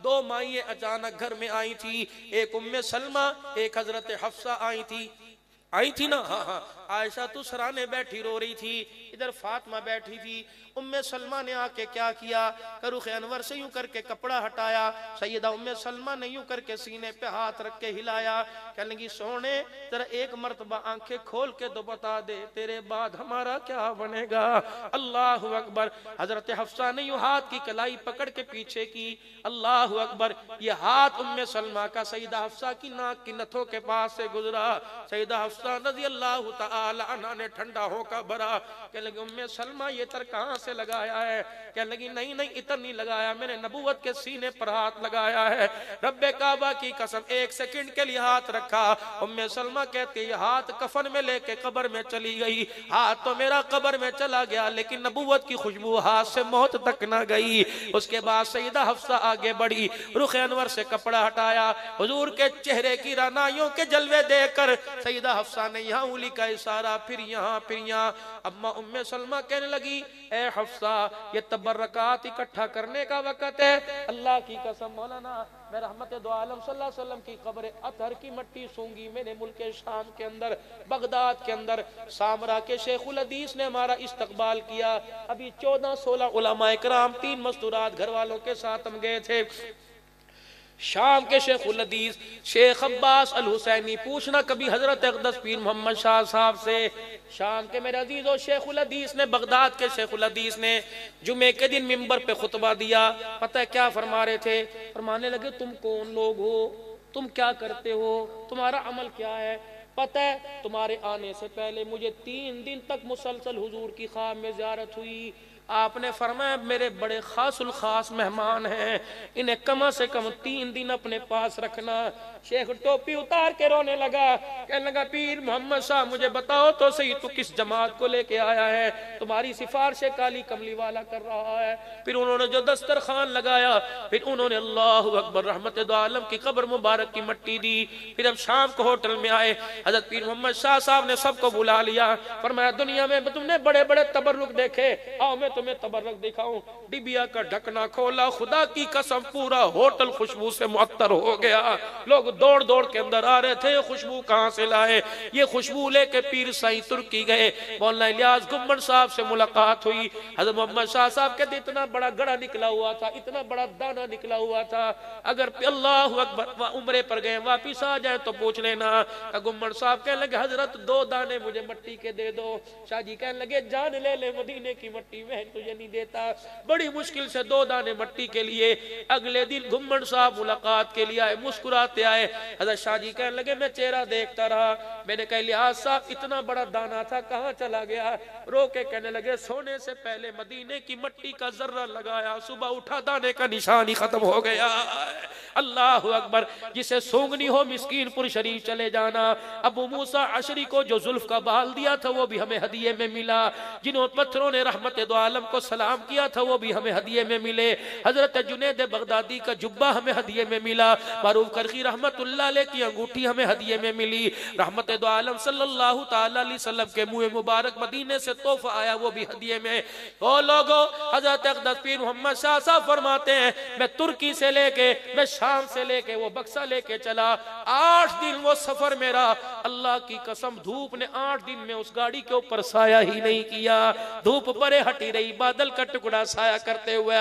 [SPEAKER 1] दो माइयां अचानक घर में आई थी, एक उम्मे सलमा, एक हजरत हफ्सा आई थी ना? हाँ हाँ। आयशा तू सराने बैठी रो रही थी, इधर फातिमा बैठी थी। उम्मे सलमा ने आके क्या किया, करूखे अनवर से यूं करके कपड़ा हटाया। सैयदा उम्मे सलमा ने यूं करके सीने पे हाथ रख के हिलाया। कहने लगी, सोने तेरा एक मर्तबा आंखें खोल के तो बता दे, तेरे बाद हमारा क्या बनेगा। अल्लाह अकबर। हजरत हफ्सा ने यूं हाथ की कलाई पकड़ के पीछे की। अल्लाह अकबर। ये हाथ उम्मे सलमा का सैयदा हफ्सा की नाक की नथों के पास से गुजरा। सैयदा हफ्सा रज़ी अल्लाह तआला अन्हा ने ठंडा होकर भरा। कहने लगी, उम्मे सलमा ये तर कहां से लगाया है? कहने लगी, नहीं नहीं इतर नहीं लगाया, मैंने नबूवत के सीने पर हाथ लगाया है। रब्बे काबा की कसम, एक सेकंड के लिए हाथ रखा। उम्मे सलमा कहती है, हाथ कफन में लेके कब्र में चली गई। हाथ तो मेरा कब्र में चला गया, लेकिन नबूवत की खुशबू हाथ से मौत तक ना गई। उसके बाद सईदा हफ्सा आगे बढ़ी, रुख अनवर से कपड़ा हटाया। हुजूर के चेहरे की रानाइयों के जलवे देखकर सईदा हफ्सा ने यहाँ उंगली का इशारा, फिर यहाँ फिर यहाँ। अम्मा उम्मे सलमा कहने लगी, ए हफ्सा ये तबर्रकात इकट्ठा करने का वक्त है। अल्लाह की कसम मौलाना, मैं रहमत दो आलम सल्लल्लाहु अलैहि वसल्लम की कब्र अतहर की मट्टी सूंगी। मैंने मुल्क शाम के अंदर, बगदाद के अंदर सामरा के शेखुल हदीस ने हमारा इस्तकबाल किया। अभी 14-16 उलमा इकराम, 3 मस्तूरात घर वालों के साथ हम गए थे। शाम के शेखुल हदीस शेख अब्बास अल हुसैनी, पूछना कभी हजरत अक़दस पीर मोहम्मद शाह साहब से। शाम के मेरे अजीजों शेखुल हदीस ने, बगदाद के शेखुल हदीस ने जुमे के दिन मिंबर पे खुतबा दिया। पता है क्या फरमा रहे थे? फरमाने लगे तुम कौन लोग हो, तुम क्या करते हो, तुम्हारा अमल क्या है। पता है तुम्हारे आने से पहले मुझे 3 दिन तक मुसलसल हुजूर की ख्वाब में ज़ियारत हुई। आपने फरमाया मेरे बड़े खासुल खास मेहमान हैं, इन्हें कम से कम 3 दिन अपने पास रखना। शेख टोपी उतार के रोने लगा, कहने लगा पीर मोहम्मद साहब मुझे बताओ तो सही, तू किस जमात को लेके आया है, तुम्हारी सिफारिश काली कमली वाला कर रहा है। फिर उन्होंने जो दस्तरखान लगाया, फिर उन्होंने अल्लाहु अकबर रहमत दो आलम की कब्र मुबारक की मट्टी दी। फिर अब शाम को होटल में आए, हजरत पीर मोहम्मद शाह साहब ने सबको बुला लिया। फरमाया दुनिया में तुमने बड़े बड़े तबर्रुक देखे, आओ मैं तुम्हें तबर्रुक दिखाऊं। डिबिया का ढकना खोला, खुदा की कसम पूरा होटल खुशबू से मुअत्तर हो गया। लोग दौड़ दौड़ के अंदर आ रहे थे, ये खुशबू कहां से लाए। ये खुशबू लेके पीर साईं तुर्की गए, मौलाना इलियास गुम्मन साहब से मुलाकात हुई। हजरत मोहम्मद शाह साहब कहते इतना बड़ा गड़ा निकला हुआ था, इतना बड़ा दाना निकला हुआ था, अगर अल्लाह अकबर उम्रे पर गए वापिस आ जाए तो पूछ लेना। गुम्मन साहब कहने लगे हजरत 2 दाने मुझे मट्टी के दे दो। शाह जी कहने लगे जान ले ले मदीने की मट्टी में तुझे नहीं देता। बड़ी मुश्किल से 2 दाने मट्टी के लिए अगले दिन गुम्मन साहब मुलाकात के लिए आए, मुस्कुराते आए। हजरत शाह जी कहने लगे मैं चेहरा देखता रहा, मैंने कहा लिहाज साहब इतना बड़ा दाना था कहां चला गया। रो के कहने लगे सोने से पहले मदीने की मट्टी का जर्रा लगाया, सुबह उठा दाने का निशान ही खत्म हो गया। अल्लाह अकबर। जिसे सूंघनी हो मिस्कीनपुर शरीफ चले जाना। अबू मूसा अशरी को जो जुल्फ का बाल दिया था वो भी हमें हदिये में मिला। जिन्होंने पत्थरों ने रहमत दो आलम को सलाम किया था वो भी हमें हदिये में मिले। हजरत जुनैद बगदादी का जुब्बा हमें हदिये में मिला। मारूफ करखी रहमतुल्लाह अलैह की अंगूठी हमें हदिये में मिली। रहमत दो आलम सल्लल्लाहु ताला अलैहि वसल्लम के मुंह मुबारक मदीने से तोहफा आया, वो भी हदिये में। ओ लोगो, हजरत अक़दस पीर मोहम्मद शाह साहब फरमाते हैं मैं तुर्की से लेके, मैं शाम से लेके वो बक्सा लेके चला। 8 दिन वो सफर मेरा, अल्लाह की कसम धूप ने 8 दिन में उस गाड़ी के ऊपर साया ही नहीं किया। धूप परे हटी रही, बादल का टुकड़ा साया करते हुए।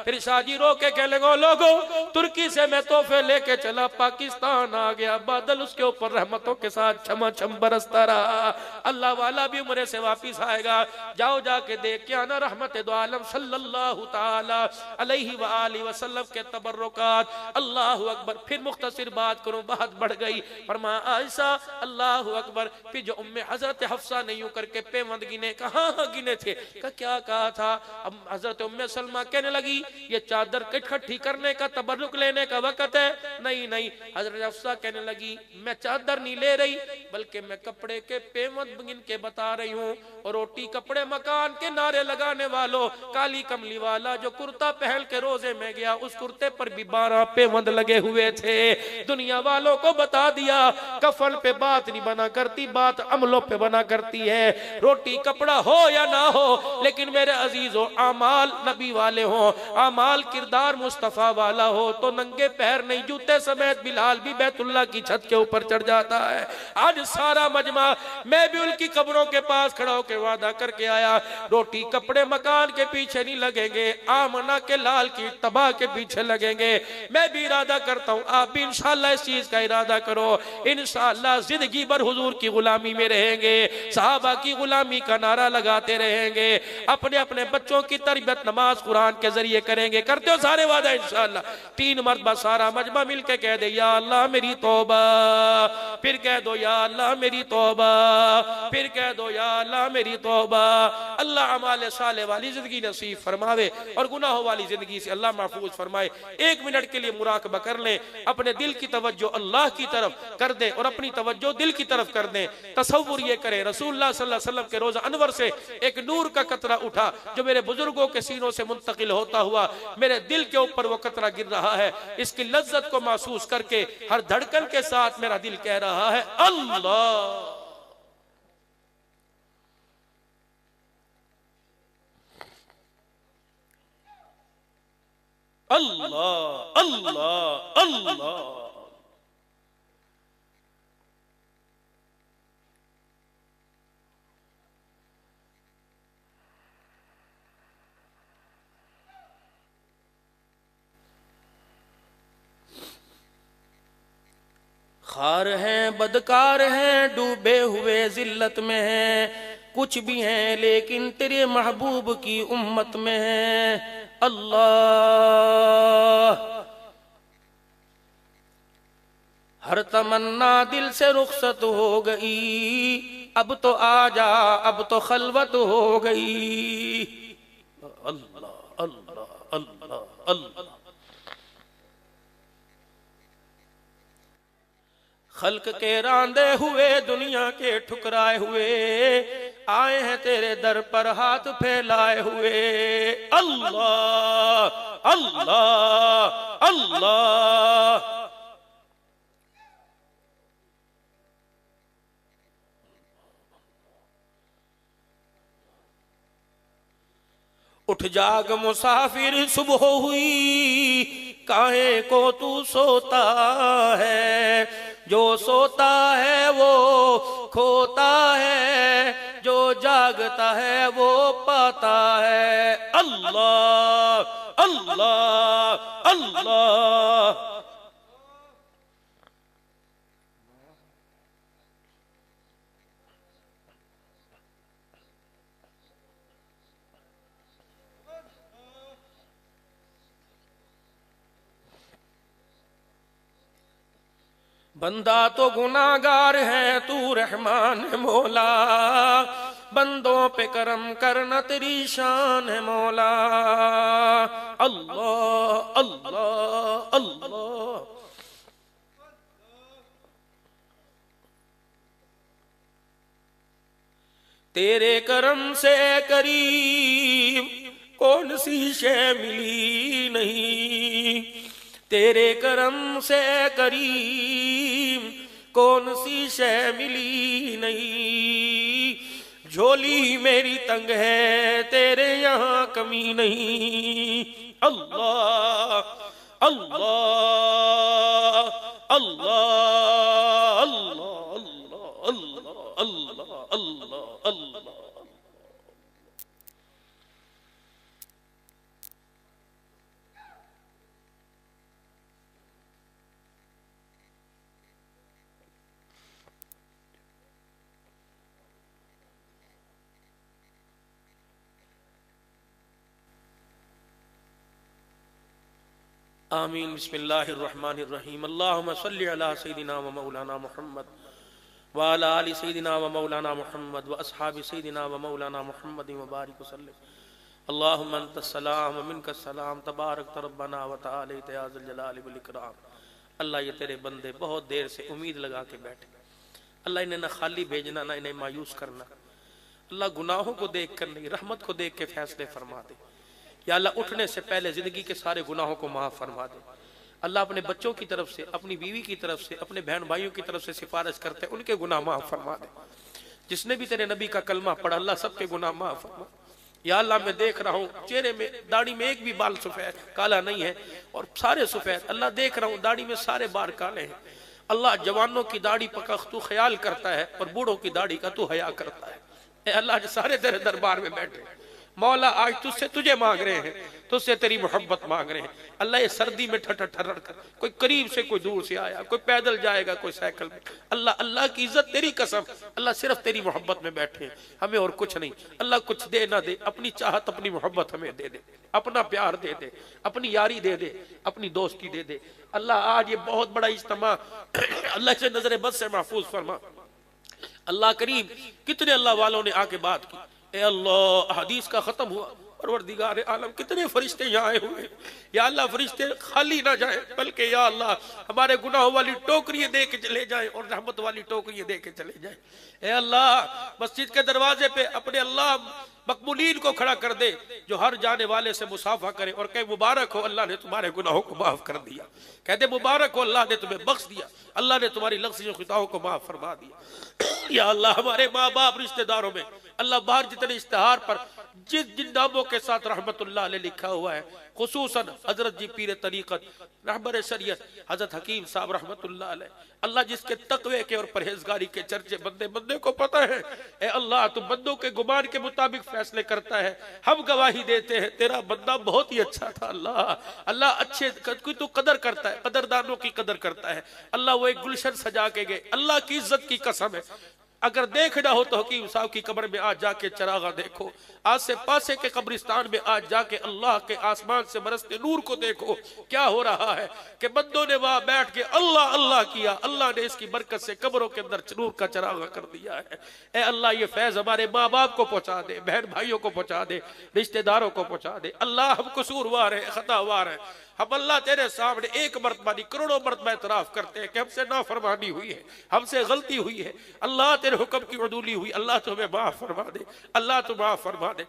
[SPEAKER 1] फिर शाहजी रो के कह लगे लोगो, तुर्की से मैं तोहफे लेके चला, पाकिस्तान आ गया, बादल उसके ऊपर रहमतों के साथ छमाछम बरसता रहा। अल्लाह वाला भी उम्रे से वापिस आएगा, जाओ जाके देख के आना रहमत दो आलम सल्लल्लाहु ताला अलैहि व आलिहि वसल्लम के तबर्रुकात। अल्लाह अकबर। फिर मुख्तसर बात करूं, बात बढ़ गई। फरमाया आयशा अल्लाह अकबर। फिर जो उम्मे हजरत हफ्सा ने यूं करके पेवंद गिने, कहाँ गिने थे, क्या कहा था। अब हजरत उम्मे सलमा कहने लगी ये चादर इकट्ठी करने का, तबर्रुक लेने का वक्त है। नहीं नहीं, हजरत हफ्सा कहने लगी मैं चादर नहीं ले रही, बल्कि मैं कपड़े के पेवंद गिन के बता रही हूँ। और रोटी कपड़े मकान के नारे लगाने वालों, काली कमली वाला जो कुर्ता पहन के रोजे में गया, उस कुर्ते पर भी 12 पेवंद लगे हुए थे। दुनिया वालों को बता दिया कफन पे बात नहीं बना करती, बात अमलों पे बना करती है। रोटी कपड़ा हो या ना हो, लेकिन मेरे अजीजों आमाल नबी वाले हो, आमाल किरदार मुस्तफा वाला हो, तो नंगे पैर नहीं जूते समेत बिलाल भी बैतुल्लाह की छत के ऊपर चढ़ जाता है। आज सारा मजमा, मैं भी उनकी कब्रों के पास खड़ा होकर वादा करके आया, रोटी कपड़े मकान के पीछे नहीं लगेंगे, आमना के लाल की तबाह के पीछे लगेंगे। मैं भी इरादा करता हूँ, आप भी इंशाअल्लाह इस चीज का इरादा करो। इंशाअल्लाह जिंदगी भर हुजूर की गुलामी में रहेंगे, सहाबा की गुलामी का नारा लगाते रहेंगे, अपने अपने बच्चों की तरबियत नमाज कुरान के जरिए करेंगे। करते हो सारे वादा इंशाअल्लाह। 3 मरतबा सारा मजमा मिलके कह दे या अल्लाह मेरी तौबा, फिर कह दो या अल्लाह मेरी तौबा, फिर कह दो या अल्लाह मेरी तौबा। अल्लाह अमाल साले वाली जिंदगी नसीब फरमावे और गुनाहों वाली जिंदगी से अल्लाह महफूज फरमाए। 1 मिनट के लिए मुराकबा कर लें, अपने दिल की तवज्जो अल्लाह की तरफ कर दें और अपनी तवज्जो दिल की तरफ कर दें। तसव्वुर ये करें रसूलुल्लाह सल्लल्लाहु अलैहि वसल्लम के रोज़ा अनवर से एक नूर का कतरा उठा, जो मेरे बुजुर्गों के सीनों से मुंतकिल होता हुआ मेरे दिल के ऊपर वो कतरा गिर रहा है। इसकी लज्जत को महसूस करके हर धड़कन के साथ मेरा दिल कह रहा है अल्लाह। अल्लाह अल्लाह अल्लाह। खार हैं, बदकार हैं, डूबे हुए जिल्लत में हैं, कुछ भी हैं लेकिन तेरे महबूब की उम्मत में हैं। अल्लाह, हर तमन्ना दिल से रुखसत हो गई, अब तो आजा, अब तो खलवत हो गई। अल्लाह अल्लाह अल्लाह अल्लाह। खल्क के रांदे हुए, दुनिया के ठुकराए हुए, आए हैं तेरे दर पर हाथ फैलाए हुए। अल्लाह अल्लाह अल्लाह। उठ जाग मुसाफिर, सुबह हुई, काहे को तू सोता है? जो सोता है वो खोता है, जो जागता है वो पाता है। अल्लाह अल्लाह अल्लाह। बंदा तो गुनाहगार है, तू रहमान है मौला, बंदों पे करम करना तेरी शान है मौला। अल्लाह अल्लाह अल्लाह। तेरे करम से करीम कौन सी शय मिली नहीं, तेरे करम से करीम कौन सी शय मिली नहीं। झोली मेरी तंग है, तेरे यहाँ कमी नहीं। अल्लाह अल्लाह अल्लाह अल्लाह अल्लाह अल्लाह अल्लाह अल्लाह। आमीन। बिस्मिल्लाहिर्रहमानिर्रहीम। अल्लाहुम्मा सल्लि अला सय्यिदिना व मौलाना मुहम्मद व अला आलि सय्यिदिना व मौलाना मुहम्मद व अस्हाबि सय्यिदिना व मौलाना मुहम्मद व बारिक वसल्लिम। अल्लाहुम्मा अंतस सलाम व मिनकस सलाम, तबारक रब्बना व तआलैत या ज़ल जलालि वल इकराम। अल्लाह, ये तेरे बंदे बहुत देर से उम्मीद लगा के बैठे। अल्लाह, इन्हें ना खाली भेजना, ना इन्हें मायूस करना। अल्लाह, गुनाहों को देख कर नहीं, रहमत को देख के फैसले फरमा दे। या अल्लाह, उठने से पहले जिंदगी के सारे गुनाहों को माफ फरमा दे। अल्लाह, अपने बच्चों की तरफ से, अपनी बीवी की तरफ से, अपने बहन भाइयों की तरफ से सिफारिश करते, उनके गुनाह माफ फरमा दे। जिसने भी तेरे नबी का कलमा पढ़ा, अल्लाह सबके गुनाह माफ फरमा। या अल्लाह, मैं देख रहा हूँ चेहरे में, दाढ़ी में एक भी बाल सफेद काला नहीं है, और सारे सफेद। अल्लाह, देख रहा हूँ दाढ़ी में सारे बाल काले हैं। अल्लाह, जवानों की दाढ़ी पका तू ख्याल करता है, और बूढ़ों की दाढ़ी का तू हया करता है। अल्लाह, सारे तेरे दरबार में बैठे मौला, आज तुझसे तुझे मांग रहे हैं, तुझसे तेरी मोहब्बत मांग रहे हैं। अल्लाह, ये सर्दी में ठठर ठहर कर, कोई करीब से कोई दूर से आया, कोई पैदल जाएगा, कोई साइकिल में। अल्लाह, अल्लाह की इज्जत, तेरी कसम, अल्लाह सिर्फ तेरी मोहब्बत में बैठे हैं, हमें और कुछ नहीं। अल्लाह, कुछ दे ना दे, अपनी चाहत, अपनी मोहब्बत हमें दे दे, अपना प्यार दे दे, अपनी यारी दे दे, अपनी दोस्ती दे दे। अल्लाह, आज ये बहुत बड़ा इज्तिमा, अल्लाह से नजर बद से महफूज फरमा। अल्लाह करीम, कितने अल्लाह वालों ने आके बात की। ए अल्लाह, हदीस का खत्म हुआ, परवरदिगार आलम कितने फरिश्ते यहाँ आए हुए। या अल्लाह, फरिश्ते खाली ना जाए, बल्कि या अल्लाह हमारे गुनाहों वाली टोकरियां दे के चले जाए और रहमत वाली टोकरियां दे के चले जाए। ए अल्लाह, मस्जिद के दरवाजे पे अपने अल्लाह मकबूलीन को खड़ा कर दे, जो हर जाने वाले से मुसाफा करे और कहे मुबारक हो, अल्लाह ने तुम्हारे गुनाहों को माफ कर दिया। कहते मुबारक हो, अल्लाह ने तुम्हें बख्श दिया, अल्लाह ने तुम्हारी लग़्ज़ियों खिताओं को माफ फरमा दिया। या अल्लाह, हमारे माँ बाप रिश्तेदारों में अल्लाह बाहर जितने इश्तिहार पर जिन नामों के साथ रहमतुल्लाह अलैह लिखा हुआ है, खुसूसन हजरत जी पीर तरीकत रहबर शरीयत हजरत हकीम साहब रहमतुल्लाह अलैह, अल्लाह जिसके तकवे के और परहेजगारी के चर्चे बंदे बंदे को पता है। ए अल्लाह तू बंदों के गुमान के मुताबिक फैसले करता है, हम गवाही देते हैं तेरा बंदा बहुत ही अच्छा था। अल्लाह अल्लाह अच्छे की तू कदर करता है, कदरदानों की कदर करता है। अल्लाह वो एक गुलशन सजा के गए, अल्लाह की इज्जत की कसम है, अगर देखना हो तो हकीम साहब की कब्र में आज जाके चरागा देखो, आसे पासे के कब्रिस्तान में आज जाके अल्लाह के आसमान से बरसते नूर को देखो। क्या हो रहा है कि बंदों ने वहां बैठ के अल्लाह अल्लाह किया, अल्लाह ने इसकी बरकत से कब्रों के अंदर नूर का चरागा कर दिया है। ए अल्लाह ये फैज हमारे माँ बाप को पहुंचा दे, बहन भाइयों को पहुंचा दे, रिश्तेदारों को पहुंचा दे। अल्लाह हम कसूरवार है, खतावार है, हम अल्लाह तेरे सामने एक मरतबा नहीं करोड़ों मरतबा इतराफ करते हैं कि हमसे नाफरमानी हुई है, हमसे गलती हुई है। अल्लाह तेरे हुक्म की अदूली हुई, अल्लाह तुम्हें माफ फरमा दे, अल्लाह तुम माफ फरमा दे।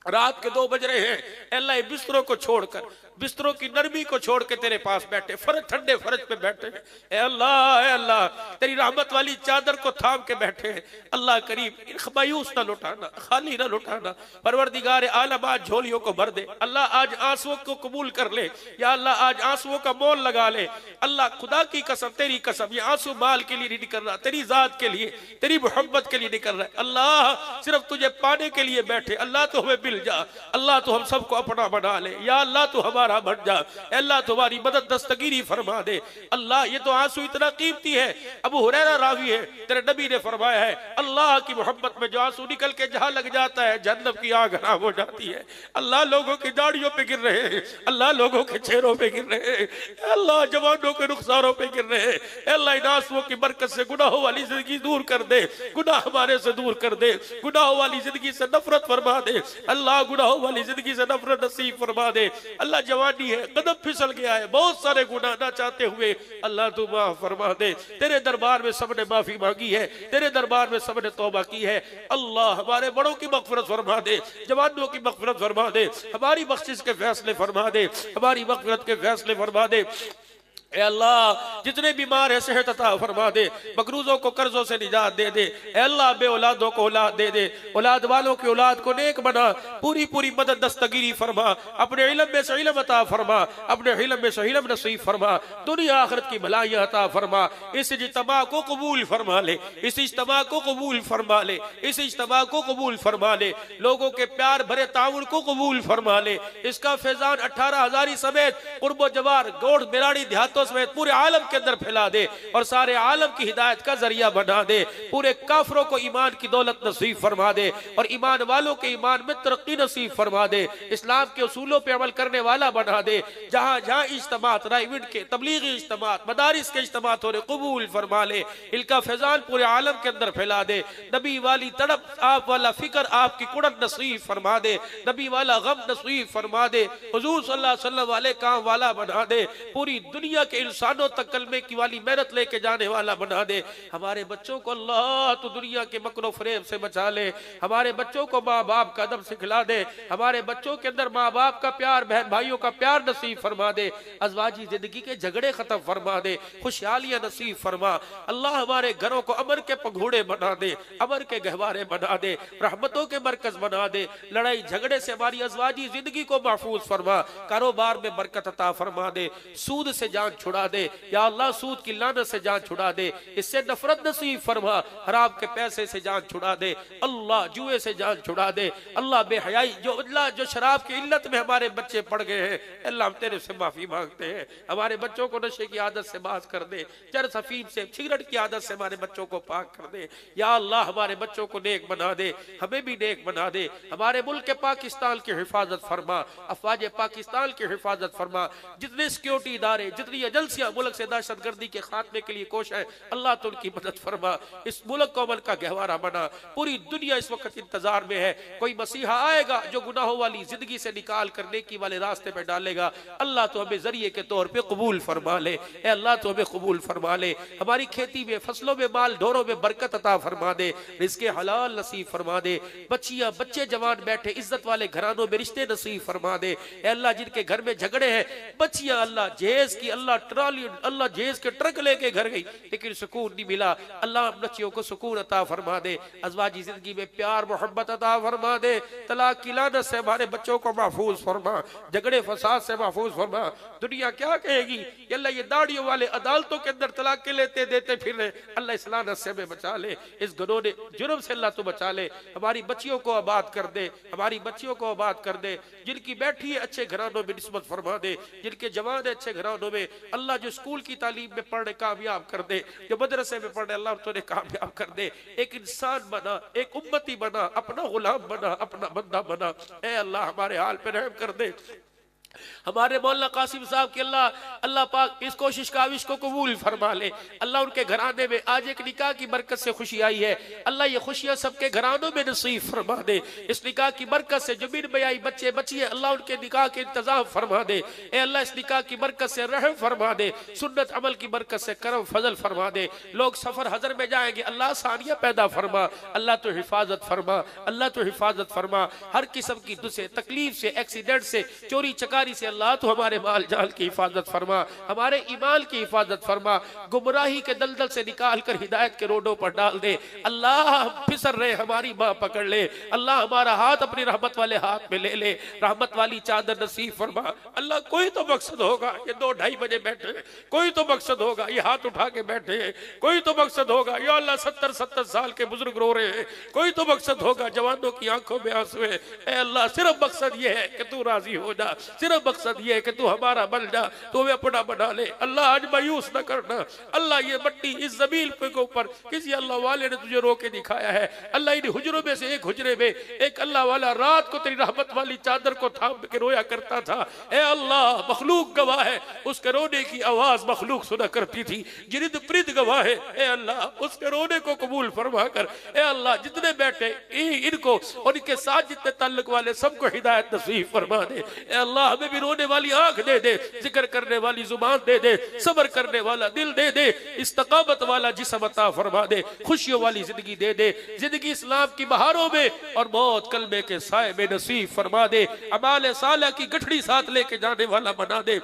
[SPEAKER 1] रात के 2 बज रहे हैं, अल्लाह बिस्तरों को छोड़कर, बिस्तरों की नरमी को छोड़ के तेरे पास बैठे, फर्ज ठंडे फर्ज पे बैठे हैं। ए अल्लाह तेरी रहमत वाली चादर को थाम के बैठे हैं। अल्लाह करीम मायूस ना लुटाना, खाली ना लुटाना। परवरदिगार आलम आज झोलियों को भर दे। अल्लाह आज आंसुओं को कबूल कर ले, या अल्लाह आज आंसुओं का मोल लगा ले। अल्लाह खुदा की कसम, तेरी कसम, ये आंसू माल के लिए नहीं निकल रहा, तेरी जात के लिए, तेरी मोहब्बत के लिए निकल रहा है। अल्लाह सिर्फ तुझे पाने के लिए बैठे। अल्लाह तो हमें मिल जा, अल्लाह तो हम सबको अपना बना ले, या अल्लाह तो हमारा बन जा, अल्लाह तुम्हारी मदद दस्तगीरी फरमा दे। अल्लाह ये तो आंसू इतना कीमती है, अबू हुरैरा रावी है, तेरे नबी ने फरमाया है अल्लाह की मोहब्बत में जो आंसू निकल के जहां लग जाता है जहन्नम की आग हराम हो जाती है। अल्लाह लोगों की दाढ़ियों पे गिर रहे हैं, अल्लाह लोगों के चेहरों पे गिर रहे हैं, अल्लाह जवानों के रुखसारों पे गिर रहे हैं। अल्लाह इन आंसुओं की बरकत से गुनाहों वाली जिंदगी दूर कर दे, गुनाह हमारे से दूर कर दे, गुनाहों वाली जिंदगी से नफरत फरमा दे। अल्लाह गुनाहों वाली जिंदगी से नफरत नसीब फरमा दे। अल्लाह जवानी है, कदम फिसल गया है, बहुत सारे गुनाह ना चाहते हुए, अल्लाह तू माफ फरमा दे। तेरे दरबार में सबने माफी मांगी है, तेरे दरबार में सबने तौबा की है। अल्लाह हमारे बड़ों की मगफिरत फरमा दे, जवानों की मगफिरत फरमा दे, हमारी बख्शिश के फैसले फरमा दे, हमारी मगफिरत के फैसले फरमा दे। ए अल्लाह जितने बीमार है सेहत अता फरमा दे, मकरूजों को कर्जों से निजात दे दे। ए अल्लाह बे औलादों को औलाद दे दे, औलाद वालों की औलाद को नेक बना, पूरी पूरी मदद दस्तगीरी फरमा, अपने इल्म में से इल्म अता फरमा, अपने इल्म में से इल्म नसीब फरमा, दुनिया आखिरत की भलाइयां अता फरमा। इस इज्तिमा को कबूल फरमा ले, इस इज्तिमा को कबूल फरमा ले, इस इज्तिमा को कबूल फरमा ले, लोगों के प्यार भरे ताउन को कबूल फरमा ले। इसका फैजान 18,000 समेत कुर्बो जवार गोड़ बिराड़ी देहातों समेत पूरे आलम के अंदर फैला दे और सारे आलम की हिदायत का जरिया बना दे। पूरे काफरों को ईमान की दौलत नसीब फरमा दे और ईमान वालों के ईमान में तरक्की नसीब फरमा दे। इस्लाम के उसूलों पे अमल करने वाला बना दे। जहां जहां इज्तिमात, राइविड के तबलीगी इज्तिमात, मदारिस के इज्तिमात हो रहे कबूल फरमा ले। इनका फैजान पूरे आलम के अंदर फैला दे। नबी वाली तड़प, आप वाला फिक्र, आपकी कुड़न नसीब फरमा दे। नबी वाला गम नसीब फरमा दे। हुजूर सल्लल्लाहु अलैहि वसल्लम वाले काम वाला बना दे। पूरी दुनिया के इंसानों तक कलमे की वाली मेहनत लेके जाने वाला बना दे। हमारे बच्चों को अल्लाह तो दुनिया के मकरो फरेब से बचा ले। हमारे बच्चों को माँ बाप का अदब सिखला दे। हमारे बच्चों के अंदर माँ बाप का प्यार, बहन भाइयों का प्यार नसीब फरमा दे। अज़वाजी जिंदगी के झगड़े खत्म फरमा दे, खुशहालियां नसीब फरमा। अल्लाह हमारे घरों को अमर के पघोड़े बना दे, अमर के गहवारे बना दे, रहमतों के मरकज बना दे। लड़ाई झगड़े से हमारी अज़वाजी जिंदगी को महफूज फरमा। कारोबार में बरकत अता फरमा दे। सूद से जान छुड़ा दे, या अल्लाह सूद की लानत से जान छुड़ा दे। इससे नफरत नसीब फरमा। हराम के पैसे से जान छुड़ा दे। अल्लाह जुए से जान छुड़ा दे। अल्लाह बेहयाई जो शराब की इल्लत में हमारे बच्चे पड़ गए हैं, अल्लाह हम तेरे से माफी मांगते हैं। हमारे बच्चों को नशे की आदत से बाज कर दे, चरस अफीम से, सिगरेट की आदत से हमारे बच्चों को पाक कर दे। या अल्लाह हमारे बच्चों को नेक बना दे, हमें भी नेक बना दे। हमारे मुल्क पाकिस्तान की हिफाजत फरमा, अफवाज पाकिस्तान की हिफाजत फरमा। जितने सिक्योरिटी इदारे, जितनी एजेंसियां मुल्क से दहशतगर्दी के खात्मे के लिए कोश है, अल्लाह तो उनकी मदद फरमा। इस मुल्क को अमल का गहवारा बना। पूरी दुनिया इस वक्त इंतजार में है, कोई मसीहा आएगा जो गुनाहों वाली जिंदगी से निकाल कर नेकी वाले रास्ते पे डालेगा। अल्लाह तो हमें जरिए के तौर पे कबूल फरमा ले। ए अल्लाह तो हमें कबूल फरमा ले। हमारी खेती में, फसलों में, माल ढोरों में बरकत अता फरमा दे। रिज़्क़े हलाल नसीब फरमा दे। बच्चियां बच्चे जवान बैठे इज्जत वाले घरानों में रिश्ते नसीब फरमा दे। ए अल्लाह जिनके घर में झगड़े हैं, बच्चियां अल्लाह जहेज की अल्लाह ट्रॉली अल्लाह जेज के ट्रक लेके घर गई लेकिन सुकून नहीं मिला। अल्लाह बच्चियों को सुकून अता फरमा दे, अज़वाजी जिंदगी में प्यार मोहब्बत अता फरमा दे, तलाक की लानत से हमारे बच्चों को महफूज फरमा, झगड़े फसाद से महफूज फरमा। दुनिया क्या कहेगी, अल्लाह ये दाढ़ियों वाले अदालतों के अंदर तलाक के लेते देते फिर रहे, अल्लाह इस लानत से हमें बचा ले, इस घिनौने जुर्म से अल्लाह तू बचा ले। हमारी बच्चियों को आबाद कर दे, हमारी बच्चियों को आबाद कर दे, जिनकी बैठी है अच्छे घरानों में निस्बत फरमा दे, जिनके जवान है अच्छे घरानों में अल्लाह जो स्कूल की तालीम में पढ़ने कामयाब कर दे, जो मदरसे में पढ़ने अल्लाह तुझे कामयाब कर दे। एक इंसान बना, एक उम्मती बना, अपना गुलाम बना, अपना बंदा बना। ए अल्लाह हमारे हाल पे रहम कर दे। हमारे मौलाना कासिम साहब के अल्लाह पाक इस कोशिश काविश को कबूल फरमा ले। अल्लाह उनके घराने में आज एक निकाह की बरकत से खुशी आई है, अल्लाह ये खुशियां सबके घरानों में नसीब फरमा दे। इस निकाह की बरकत से जो बिन बयाई बच्चे बच्ची है अल्लाह उनके निकाह के इंतजाम फरमा दे। ए अल्लाह इस निकाह की बरकत से रहम फरमा दे, सुन्नत अमल की बरकत से करम फजल फरमा दे। लोग सफर हजर में जाएंगे अल्लाह आसानियां पैदा फरमा, अल्लाह तो हिफाजत फरमा, अल्लाह तो हिफाजत फरमा। हर किस्म की दुसे तकलीफ से, एक्सीडेंट से, चोरी चकारी से अल्लाह तो हमारे माल जाल की हिफाजत फरमा, हमारे ईमान की हिफाजत फरमा। गुमराही के दलदल से निकाल कर हिदायत के रोडों पर डाल दे। अल्लाह फिसर रहे हमारी माँ पकड़ ले, अल्लाह हमारा हाथ अपनी रहमत वाले हाथ में ले ले, रहमत वाली चादर नसीब फरमा। अल्लाह कोई तो मकसद होगा, ये 2-2:30 बजे बैठे, कोई तो मकसद होगा, ये हाथ उठा के बैठे हैं, कोई तो मकसद होगा। या अल्लाह 70-70 साल के बुजुर्ग रो रहे हैं, कोई तो मकसद होगा, जवानों की आंखों में आंसू है। ए अल्लाह सिर्फ मकसद ये है कि तू राजी हो जा, सिर्फ मकसद ये है कि तू हमारा बन जा, तू हमें अपना बना ले। अल्लाह आज मायूस न करना, अल्लाह ये मट्टी इस जमीन के ऊपर किसी अल्लाह वाले ने तुझे रोके दिखाया है। अल्लाह इन हुजरों में से एक हुजरे में एक अल्लाह वाला रात को तेरी रहमत वाली चादर को थाम के रोया करता था। ए अल्लाह मखलूक गवाह है, उसके रोने की आवाज मखलूक सुना करती थी, जिरिद प्रिद गवाह है। ए अल्लाह उसके रोने को कबूल फरमा कर। ए अल्लाह जितने बैठे इनको और इनके साथ जितने ताल्लुक वाले सबको हिदायत नसीब फरमा दे। ए अल्लाह हमें भी रोने वाली आंख दे दे, जिक्र करने वाली जुबान दे दे, सब्र करने वाला दिल दे दे, इस्तकामत वाला जिस्म अता फरमा दे, खुशियों वाली जिंदगी दे दे, जिंदगी इस्लाम की बहारों में और मौत कलमे के साए में नसीब फरमा दे। अमाल साला की गठड़ी साथ लेके जाने वाला बना दे।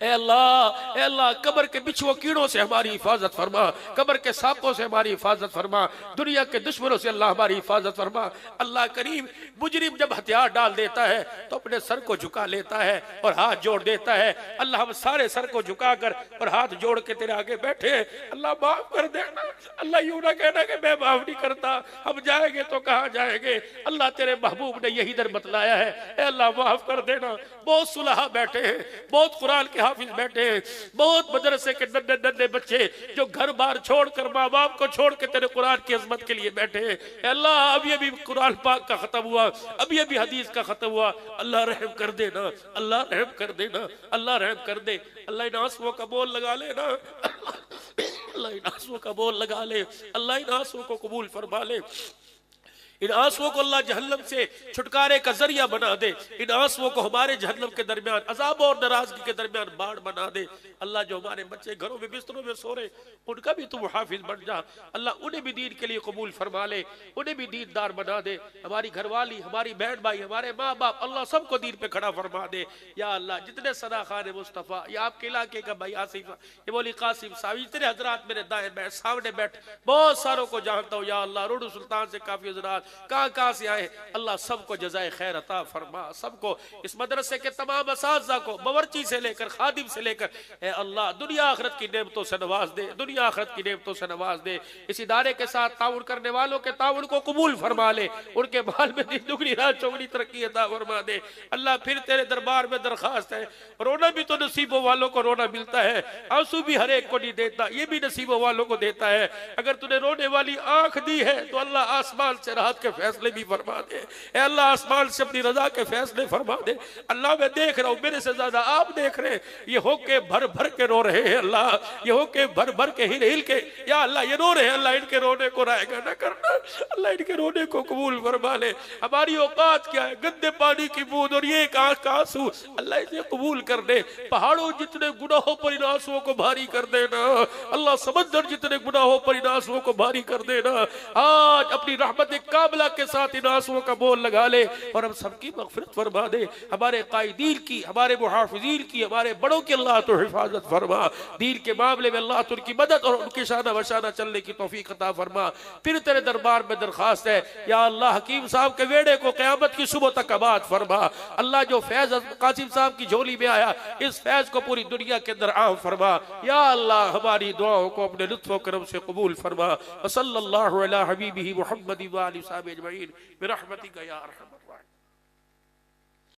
[SPEAKER 1] ए अल्लाह कब्र के बिच्छुओं कीड़ों से हमारी हिफाजत फरमा, कब्र के सांपों से हमारी हिफाजत फरमा, दुनिया के दुश्मनों से अल्लाह हमारी हिफाजत फरमा। अल्लाह करीम मुजरिम जब हथियार डाल देता है तो अपने सर को झुका लेता है और हाथ जोड़ देता है। अल्लाह हम सारे सर को झुका कर और हाथ जोड़ के तेरे आगे बैठे, अल्लाह माफ कर देना। अल्लाह यूं ना कहना कि मैं माफ नहीं करता, हम जाएंगे तो कहाँ जाएंगे। अल्लाह तेरे महबूब ने यही दर बतलाया है। ए अल्लाह माफ कर देना। बहुत सुलहा बैठे हैं, बहुत कुरान के हाफिज बैठे हैं, बहुत मदरसे के नन्हे नन्हे बच्चे जो घर बार छोड़कर माँ बाप को छोड़ के तेरे कुरान की अजमत के लिए बैठे हैं। अल्लाह अब ये भी कुरान पाक का खत्म हुआ, अब ये भी हदीस का खत्म हुआ। अल्लाह रहम कर देना, अल्लाह रहम कर देना, अल्लाह रहम कर दे। अल्लाह इन आंसुओं का बोल लगा लेना, अल्लाह इन आंसुओं का बोल लगा ले, अल्लाह इन आंसुओं को कबूल फरमा ले। इन आंसुओं को अल्लाह जहन्नम से छुटकारे का जरिया बना दे। इन आंसुओं को हमारे जहन्नम के दरमियान, अजाब और नाराजगी के दरमियान बाढ़ बना दे। अल्लाह जो हमारे बच्चे घरों में बिस्तरों में सो रहे उनका भी तुम हाफिज बन जा। अल्लाह उन्हें भी दीन के लिए कबूल फरमा ले, उन्हें भी दीनदार बना दे। हमारी घरवाली, हमारी बहन भाई, हमारे माँ बाप, अल्लाह सबको दीन पे खड़ा फरमा दे। या अल्लाह जितने सना खान मुस्तफ़ा, या आपके इलाके का भाई आसिफ, ये बोली कासिम साहब, इतने हजरात मेरे दाएं बैठ सामने बैठ, बहुत सारों को जानता हूँ। या अल्लाह रोडू सुल्तान से काफी हजरात कहाँ से आए, अल्लाह सबको जज़ाए खैर अता फरमा। सबको, इस मदरसे के तमाम असातिज़ा को, बावर्ची से लेकर खादिम से लेकर, ए अल्लाह दुनिया आखिरत की नेमतों से नवाज दे, दुनिया आखिरत की नेमतों से नवाज दे। इस इदारे के साथ ताउन करने वालों के ताउन को कबूल फरमा ले, उनके माल में दिन दुगनी रात चौगनी तरक्की अता फरमा दे। अल्लाह फिर तेरे दरबार में दरखास्त है, रोना भी तो नसीबों वालों को रोना मिलता है, आंसू भी हर एक को नहीं देता, ये भी नसीबों वालों को देता है। अगर तूने रोने वाली आंख दी है तो अल्लाह आसमान से राहत के फैसले भी फरमा दे। ए अल्लाह आसमान से अपनी रजा के फैसले फरमा दे। अल्लाह मैं देख रहा हूं, मेरे से ज्यादा आप देख रहे हैं, ये होके भर भर के रो रहे हैं। अल्लाह ये होके भर भर के हिल हिल के, या अल्लाह ये रो रहे हैं, अल्लाह इनके रोने को रायगा ना करना, अल्लाह इनके रोने को कबूल फरमा ले। हमारी औकात क्या है, गंदे पानी की बूंद और ये एक आंख का आंसू, अल्लाह इसे कबूल कर दे। पहाड़ों जितने गुनाहों पर इन आंसुओं को भारी कर देना, अल्लाह समंदर जितने गुनाहों पर इन आंसुओं को भारी कर देना। आज अपनी रहमत मुकाबला के साथ इन आंसुओं का बोल लगा ले और हम सबकी मग़फ़िरत फरमा दे। हमारे कायदीन की, हमारे मुहाफ़िज़ीन की, हमारे बड़ों की अल्लाह तो हिफाजत फरमा। दीन के मामले में अल्लाह तो उनकी मदद और उनके शाना बशाना चलने की तौफीक अता फरमा। फिर तेरे दरबार में दरखास्त है या अल्लाह हकीम साहब के वेड़े को क़यामत की सुबह तक आबाद फरमा। अल्लाह जो फैज़ कासिम साहब की झोली में आया, इस फैज़ को पूरी दुनिया के अंदर आम फरमा। या अल्लाह हमारी दुआओं को अपने लुत्फ़ व करम से कबूल फरमा। सल्लल्लाहु अला हबीबिही मुहम्मद व आलिहि व सहबिही अजमईन बिरहमतिका या अरहमर राहिमीन।